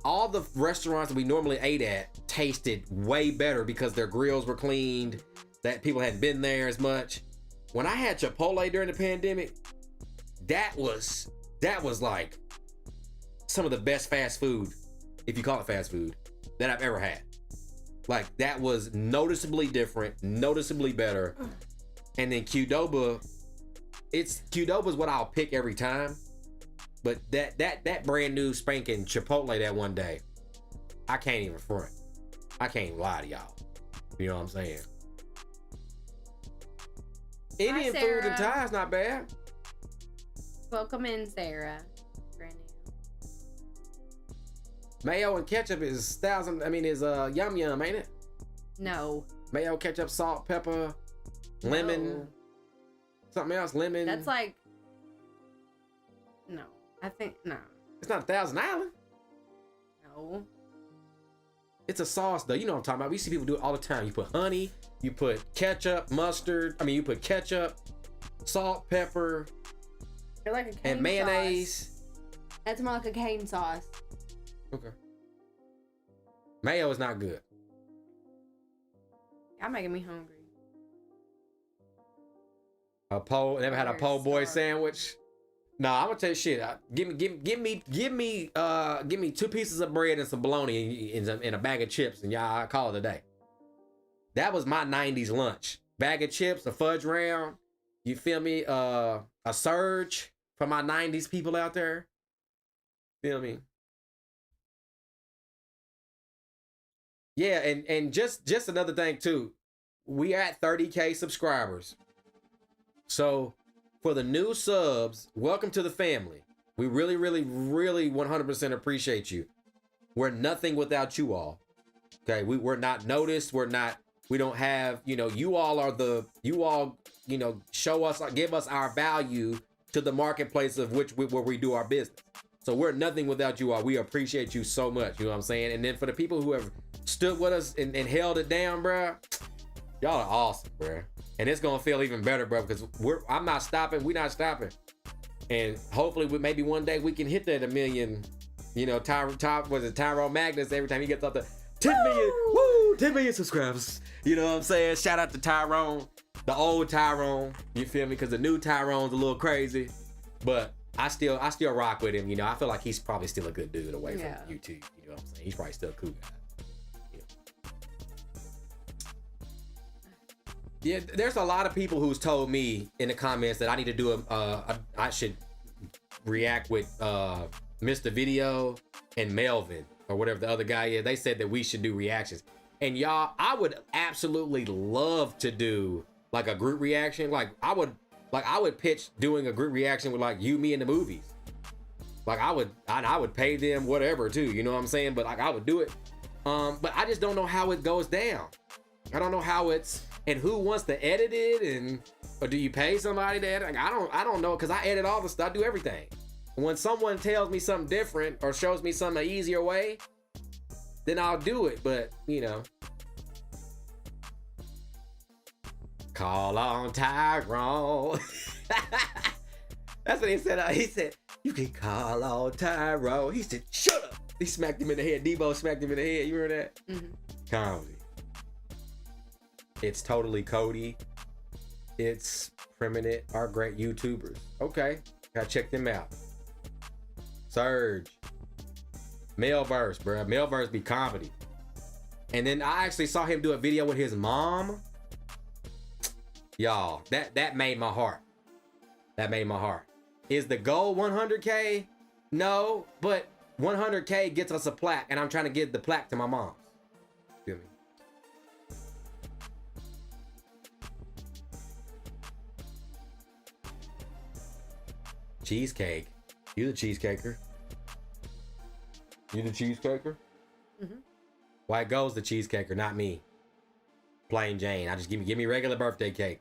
all the restaurants that we normally ate at tasted way better because their grills were cleaned, that people hadn't been there as much. When I had Chipotle during the pandemic, that was like some of the best fast food, if you call it fast food, that I've ever had. Like, that was noticeably different, noticeably better. And then Qdoba is what I'll pick every time. But that brand new spanking Chipotle that one day, I can't even front. I can't even lie to y'all. You know what I'm saying? Indian food in Thai is not bad. Welcome in, Sarah. Mayo and ketchup is yum yum, ain't it? No. Mayo, ketchup, salt, pepper, lemon, No. something else, lemon. That's like, no. I think, no. It's not 1,000 Island. No. It's a sauce though. You know what I'm talking about. We see people do it all the time. You put honey, you put ketchup, mustard. You put ketchup, salt, pepper, They're like a cane and mayonnaise. sauce. That's more like a cane sauce. Okay. Mayo is not good. Y'all making me hungry. Never had a po' boy sandwich. No, I'm gonna tell you shit. Give me 2 pieces of bread and some bologna in a bag of chips, and y'all, I call it a day. That was my 90s lunch. Bag of chips, a fudge round. You feel me? A surge for my 90s people out there. Feel me? Yeah, and just another thing too. We are at 30K subscribers. So for the new subs, welcome to the family. We really, really, really 100% appreciate you. We're nothing without you all. Okay, we're not noticed. We don't have, you all show us, give us our value to the marketplace of where we do our business. So we're nothing without you all. We appreciate you so much. You know what I'm saying? And then for the people who have stood with us and held it down, bruh, y'all are awesome, bruh. And it's gonna feel even better, bro, because I'm not stopping. We're not stopping. And hopefully, maybe one day we can hit that 1 million. Tyrone Magnus, every time he gets up to 10 million, woo, 10 million subscribers. You know what I'm saying? Shout out to Tyrone, the old Tyrone. You feel me? Because the new Tyrone's a little crazy, but I still rock with him. I feel like he's probably still a good dude away from YouTube. You know what I'm saying? He's probably still a cool guy. Yeah, there's a lot of people who's told me in the comments that I need to do I should react with Mr. Video and Melvin or whatever the other guy is. They said that we should do reactions. And y'all, I would absolutely love to do like a group reaction. Like I would pitch doing a group reaction with like you, me, and the movies. Like I would pay them whatever too, you know what I'm saying? But like I would do it. But I just don't know how it goes down. I don't know how it's, and who wants to edit it, or do you pay somebody to edit? Like, I don't know, because I edit all the stuff, I do everything. When someone tells me something different or shows me something an easier way, then I'll do it. But you know, call on Tyrone. That's what he said. He said, you can call on Tyrone. He said, shut up. He smacked him in the head. Debo smacked him in the head. You remember that? Mm-hmm. Comedy. It's totally Cody. It's Permanent, our great YouTubers. Okay, gotta check them out. Surge. Melverse, bruh. Melverse be comedy. And then I actually saw him do a video with his mom. Y'all, that made my heart. That made my heart. Is the goal 100K? No, but 100K gets us a plaque, and I'm trying to give the plaque to my mom. Feel me? Cheesecake. You the cheesecaker. You the cheesecaker? Mm-hmm. Why goes the cheesecaker, not me? Plain Jane. I just give me regular birthday cake.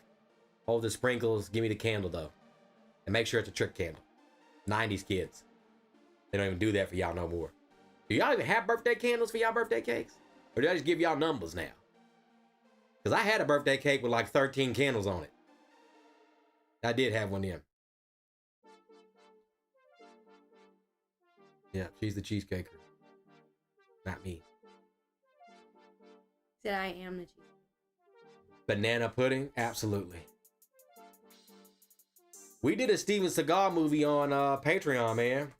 Hold the sprinkles. Give me the candle though, and make sure it's a trick candle. 90s kids. They don't even do that for y'all no more. Do y'all even have birthday candles for y'all birthday cakes? Or do I just give y'all numbers now? Because I had a birthday cake with like 13 candles on it. I did have one then. Yeah, she's the cheesecaker. Not me. Said I am the cheesecaker. Banana pudding? Absolutely. We did a Steven Seagal movie on Patreon, man.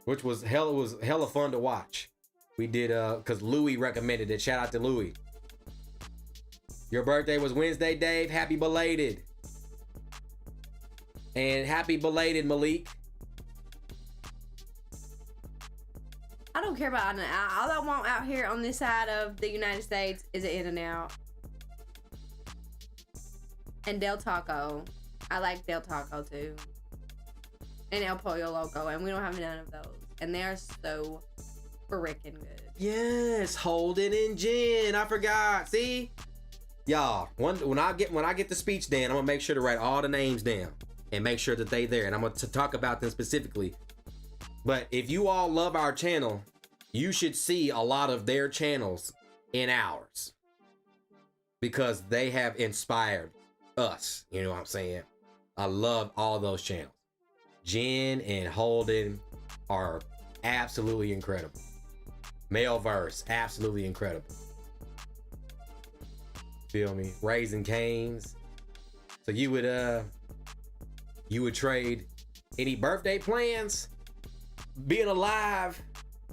Which was hella fun to watch. We did because Louis recommended it. Shout out to Louis. Your birthday was Wednesday, Dave. Happy belated. And happy belated, Malik. I don't care about In-N-Out. All I want out here on this side of the United States is an In-N-Out. And Del Taco. I like Del Taco too. And El Pollo Loco. And we don't have none of those. And they are so freaking good. Yes, Holden and Jen. I forgot. See? Y'all, when I get the speech down, I'm gonna make sure to write all the names down and make sure that they there. And I'm gonna talk about them specifically. But if you all love our channel, you should see a lot of their channels in ours. Because they have inspired us. You know what I'm saying? I love all those channels. Jen and Holden are absolutely incredible. Melverse, absolutely incredible. Feel me? Raising Cane's. So you would trade any birthday plans? Being alive,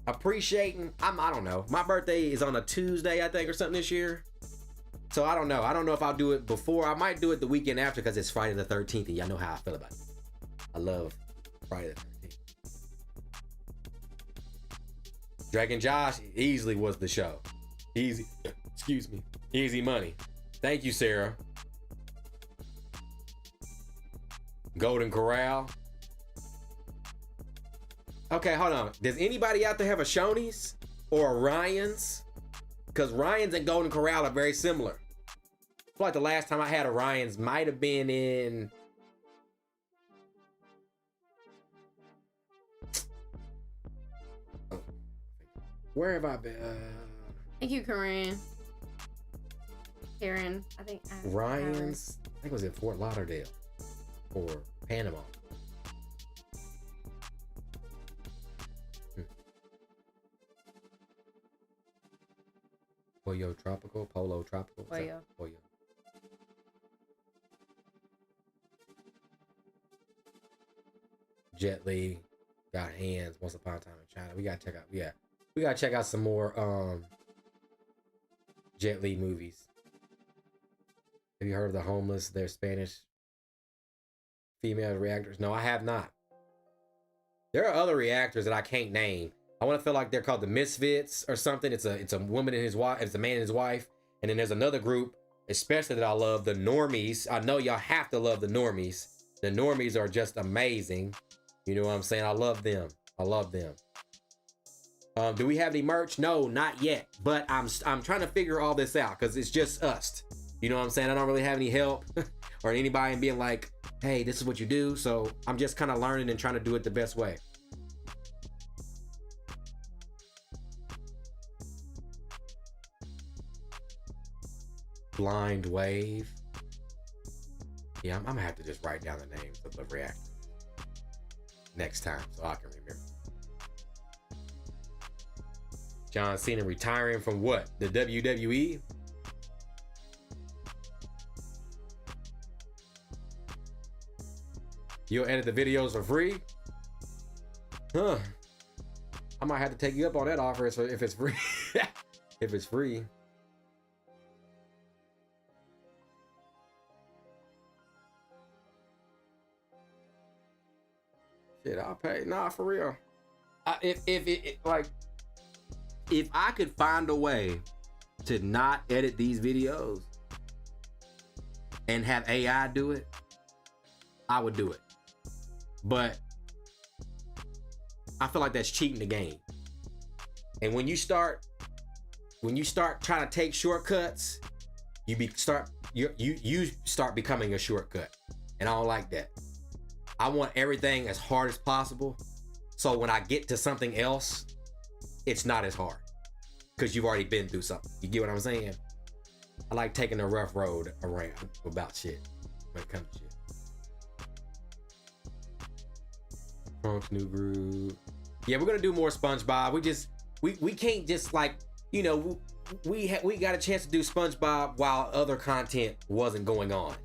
appreciating. I don't know. My birthday is on a Tuesday, I think, or something this year. So I don't know. I don't know if I'll do it before. I might do it the weekend after because it's Friday the 13th, and y'all know how I feel about it. I love Friday the 13th. Dragon Josh easily was the show. Easy. Excuse me. Easy money. Thank you, Sarah. Golden Corral. Okay, hold on. Does anybody out there have a Shoney's or a Ryan's? Because Ryan's and Golden Corral are very similar. I feel like the last time I had a Ryan's might have been in... Where have I been? Thank you, Karen. Karen, I think. Ryan's? I think it was in Fort Lauderdale or Panama. Pollo Tropical, Polo Tropical. Pollo. Pollo. Jet Li, Got Hands, Once Upon a Time in China. We gotta check out. Yeah, we gotta check out some more Jet Li movies. Have you heard of the homeless? They're Spanish female reactors. No, I have not. There are other reactors that I can't name. I want to feel like they're called the Misfits or something. It's a woman and his wife. It's a man and his wife. And then there's another group, especially that I love, the Normies. I know y'all have to love the Normies. The Normies are just amazing. You know what I'm saying? I love them. I love them. Do we have any merch? No, not yet. But I'm trying to figure all this out because it's just us. You know what I'm saying? I don't really have any help or anybody being like, hey, this is what you do. So I'm just kind of learning and trying to do it the best way. Blind Wave. Yeah, I'm gonna have to just write down the names of the reactors next time so I can remember. John Cena retiring from what? The WWE? You'll edit the videos for free? Huh. I might have to take you up on that offer if it's free. If it's free. Shit, I'll pay. Nah, for real. If I could find a way to not edit these videos and have AI do it, I would do it. But I feel like that's cheating the game. And when you start trying to take shortcuts, you start becoming a shortcut. And I don't like that. I want everything as hard as possible. So when I get to something else, it's not as hard. Because you've already been through something. You get what I'm saying? I like taking the rough road around about shit when it comes to shit. Funk's new groove. Yeah, we're gonna do more SpongeBob. We can't just like, you know, we got a chance to do SpongeBob while other content wasn't going on.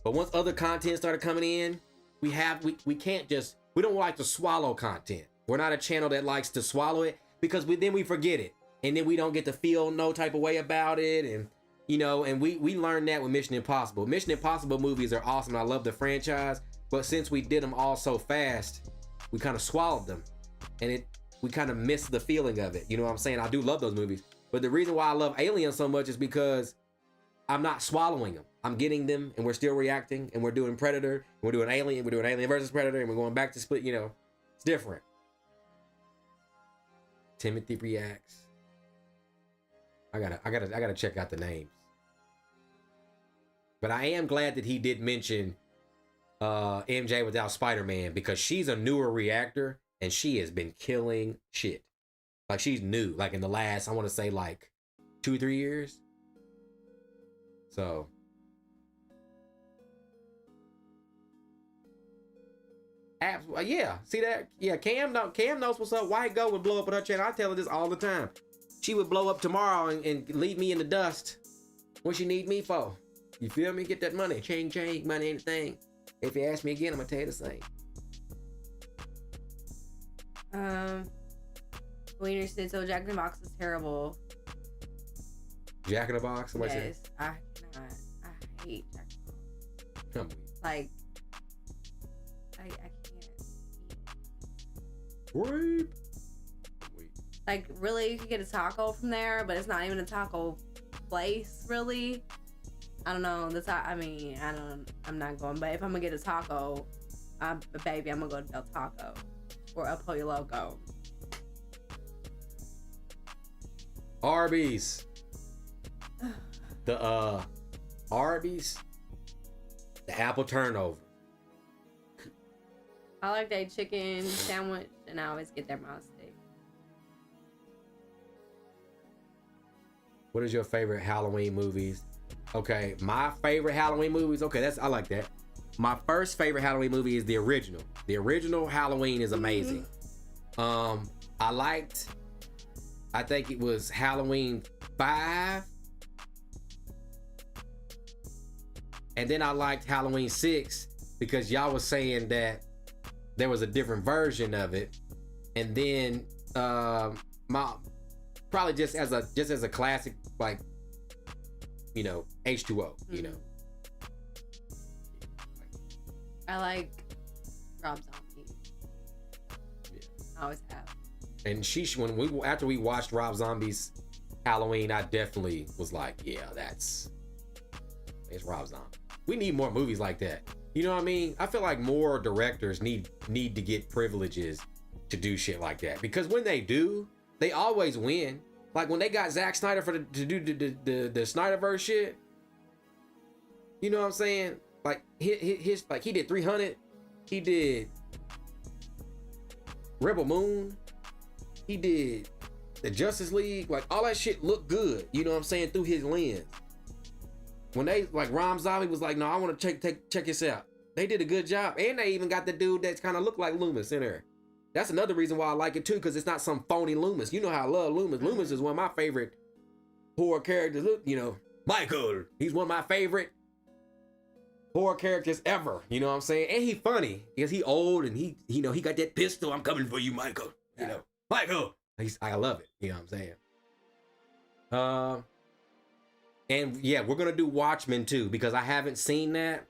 But once other content started coming in, we don't like to swallow content. We're not a channel that likes to swallow it because then we forget it. And then we don't get to feel no type of way about it. And, you know, and we learned that with Mission Impossible. Mission Impossible movies are awesome. I love the franchise. But since we did them all so fast, we kind of swallowed them. And we kind of missed the feeling of it. You know what I'm saying? I do love those movies. But the reason why I love Alien so much is because I'm not swallowing them. I'm getting them, and we're still reacting, and we're doing Predator, and we're doing Alien versus Predator, and we're going back to Split. You know, it's different. Timothy reacts. I gotta check out the names. But I am glad that he did mention MJ without Spider-Man because she's a newer reactor, and she has been killing shit. Like she's new, like in the last, I want to say like 2-3 years. So. Yeah, see that? Yeah, Cam knows what's up. White Go would blow up on her channel. I tell her this all the time. She would blow up tomorrow and leave me in the dust. What she need me for? You feel me? Get that money. Change, money, anything. If you ask me again, I'm gonna tell you the same. Wiener Schnitzel, Jack in the Box is terrible. Jack in the Box? Yes, I cannot. I hate Jack in the Box. Like, I can't eat it. Wait. Like, really, you could get a taco from there, but it's not even a taco place, really. I don't know. I'm not going, but if I'm gonna get a taco, baby, I'm gonna go to Del Taco or El Pollo Loco. Arby's. The Arby's. The apple turnover. I like that chicken sandwich, and I always get their mouse steak. What is your favorite Halloween movies? Okay, my favorite Halloween movies. Okay, I like that. My first favorite Halloween movie is the original. The original Halloween is amazing. I think it was Halloween 5. And then I liked Halloween 6 because y'all was saying that there was a different version of it. And then probably just as a classic, like, you know, H2O, you know. I like Rob Zombie. Yeah. I always have. And after we watched Rob Zombie's Halloween, I definitely was like, yeah, it's Rob Zombie. We need more movies like that. You know what I mean? I feel like more directors need to get privileges to do shit like that, because when they do, they always win. Like when they got Zack Snyder to do the Snyderverse shit. You know what I'm saying? Like his like he did 300, he did Rebel Moon, he did the Justice League, like all that shit looked good. You know what I'm saying, through his lens. When they like Rob Zombie was like, no, I want to check this out. They did a good job, and they even got the dude that's kind of looked like Loomis in there. That's another reason why I like it too, because it's not some phony Loomis. You know how I love Loomis. Loomis is one of my favorite horror characters. You know, Michael. He's one of my favorite horror characters ever. You know what I'm saying? And he funny because he old and he got that pistol. I'm coming for you, Michael. You know, Michael. I love it. You know what I'm saying? And yeah, we're gonna do Watchmen too, because I haven't seen that.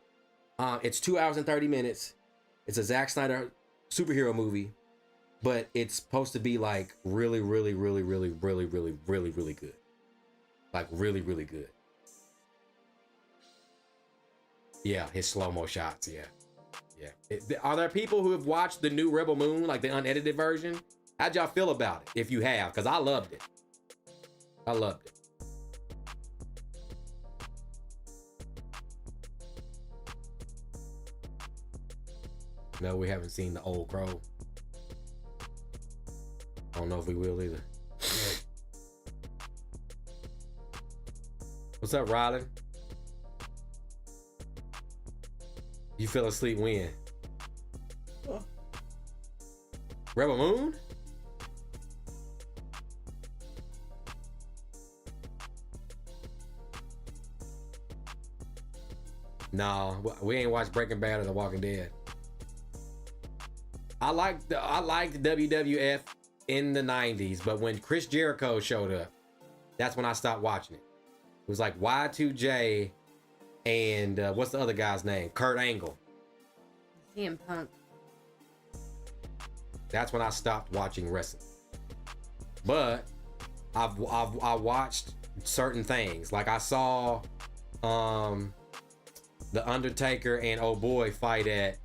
It's 2 hours and 30 minutes. It's a Zack Snyder superhero movie, but it's supposed to be like really good. Like really good. Yeah, his slow-mo shots, yeah. Are there people who have watched the new Rebel Moon, like the unedited version? How'd y'all feel about it, if you have? Because I loved it. No, we haven't seen the Old Crow. I don't know if we will either. What's up, Rylan? You fell asleep when? Rebel Moon? No, we ain't watched Breaking Bad or The Walking Dead. I liked WWF in the 90s, but when Chris Jericho showed up, that's when I stopped watching it. It was like Y2J and what's the other guy's name? Kurt Angle. CM Punk. That's when I stopped watching wrestling. But I watched certain things. Like I saw The Undertaker and Oh Boy fight at,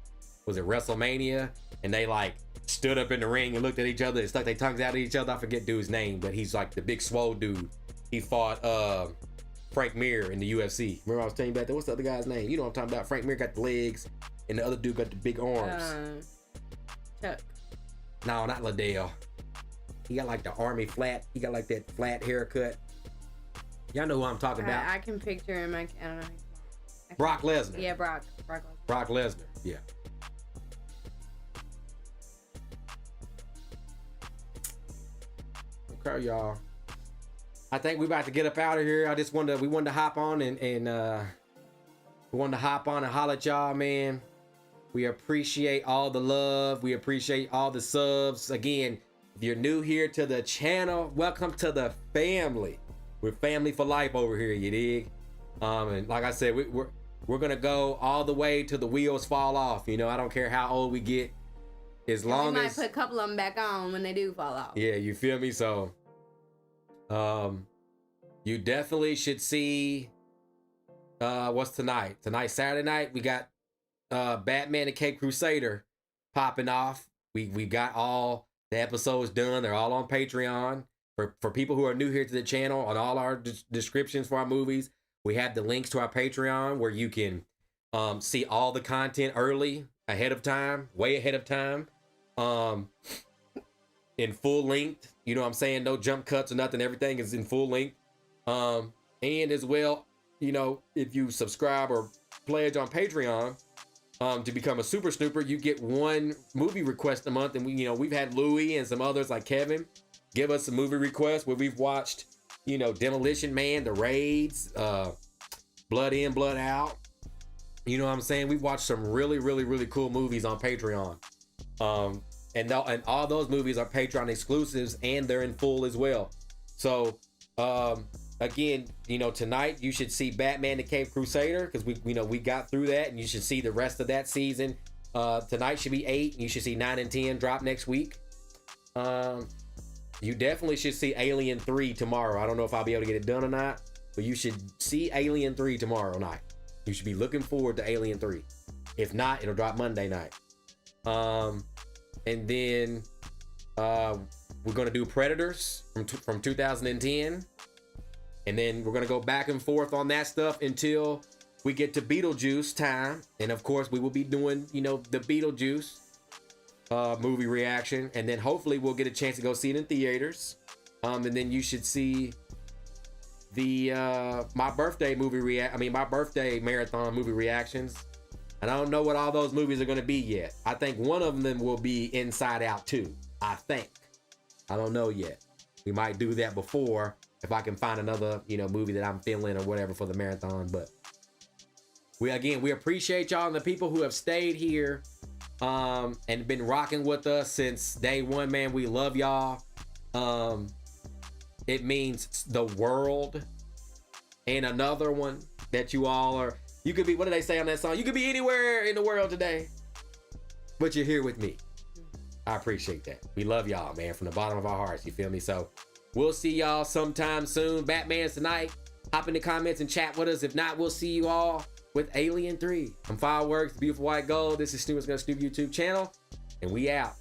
was it WrestleMania? And they like stood up in the ring and looked at each other and stuck their tongues out at each other. I forget dude's name, but he's like the big swole dude. He fought Frank Mir in the UFC. Remember I was telling you about that? What's the other guy's name? You know what I'm talking about. Frank Mir got the legs and the other dude got the big arms. Chuck. No, not Liddell. He got like the army flat. He got like that flat haircut. Y'all know who I'm talking about. I can picture him. I don't know. Brock Lesnar. Yeah, Brock Lesnar. Brock Lesnar. Yeah. Okay, y'all. I think we about to get up out of here. We wanted to hop on and we wanted to hop on and holler at y'all, man. We appreciate all the love. We appreciate all the subs. Again, if you're new here to the channel, welcome to the family. We're family for life over here, you dig? And like I said, we're gonna go all the way till the wheels fall off. You know, I don't care how old we get, as long we might as put a couple of them back on when they do fall off. Yeah, you feel me? So, you definitely should see. What's tonight? Tonight, Saturday night, we got Batman and Cape Crusader popping off. We got all the episodes done. They're all on Patreon. For people who are new here to the channel, on all our descriptions for our movies, we have the links to our Patreon where you can see all the content early, ahead of time, way ahead of time, in full length. You know what I'm saying? No jump cuts or nothing. Everything is in full length. And as well, you know, if you subscribe or pledge on Patreon to become a super snooper, you get one movie request a month. And we've had Louie and some others like Kevin give us a movie request where we've watched, Demolition Man, The Raids, Blood In, Blood Out. You know what I'm saying? We've watched some really, really, really cool movies on Patreon. And all those movies are Patreon exclusives, and they're in full as well. So again, you know, tonight you should see Batman the Caped Crusader, because we got through that, and you should see the rest of that season. Tonight should be 8, and you should see 9 and 10 drop next week. You definitely should see Alien 3 tomorrow. I don't know if I'll be able to get it done or not, but you should see Alien 3 tomorrow night. You should be looking forward to Alien 3. If not, it'll drop Monday night. And then we're gonna do Predators from 2010, and then we're gonna go back and forth on that stuff until we get to Beetlejuice time. And of course, we will be doing, you know, the Beetlejuice movie reaction, and then hopefully we'll get a chance to go see it in theaters. And then you should see the my birthday marathon movie reactions. And I don't know what all those movies are going to be yet. I think one of them will be Inside Out 2. I think. I don't know yet. We might do that before, if I can find another, you know, movie that I'm feeling or whatever for the marathon. But we appreciate y'all and the people who have stayed here and been rocking with us since day one, man. We love y'all. It means the world. And another one that you all are. You could be, what do they say on that song? You could be anywhere in the world today, but you're here with me. I appreciate that. We love y'all, man, from the bottom of our hearts. You feel me? So we'll see y'all sometime soon. Batman's tonight. Hop in the comments and chat with us. If not, we'll see you all with Alien 3. I'm Fireworks, the Beautiful White Gold. This is Snoop's Gonna Snoop YouTube channel, and we out.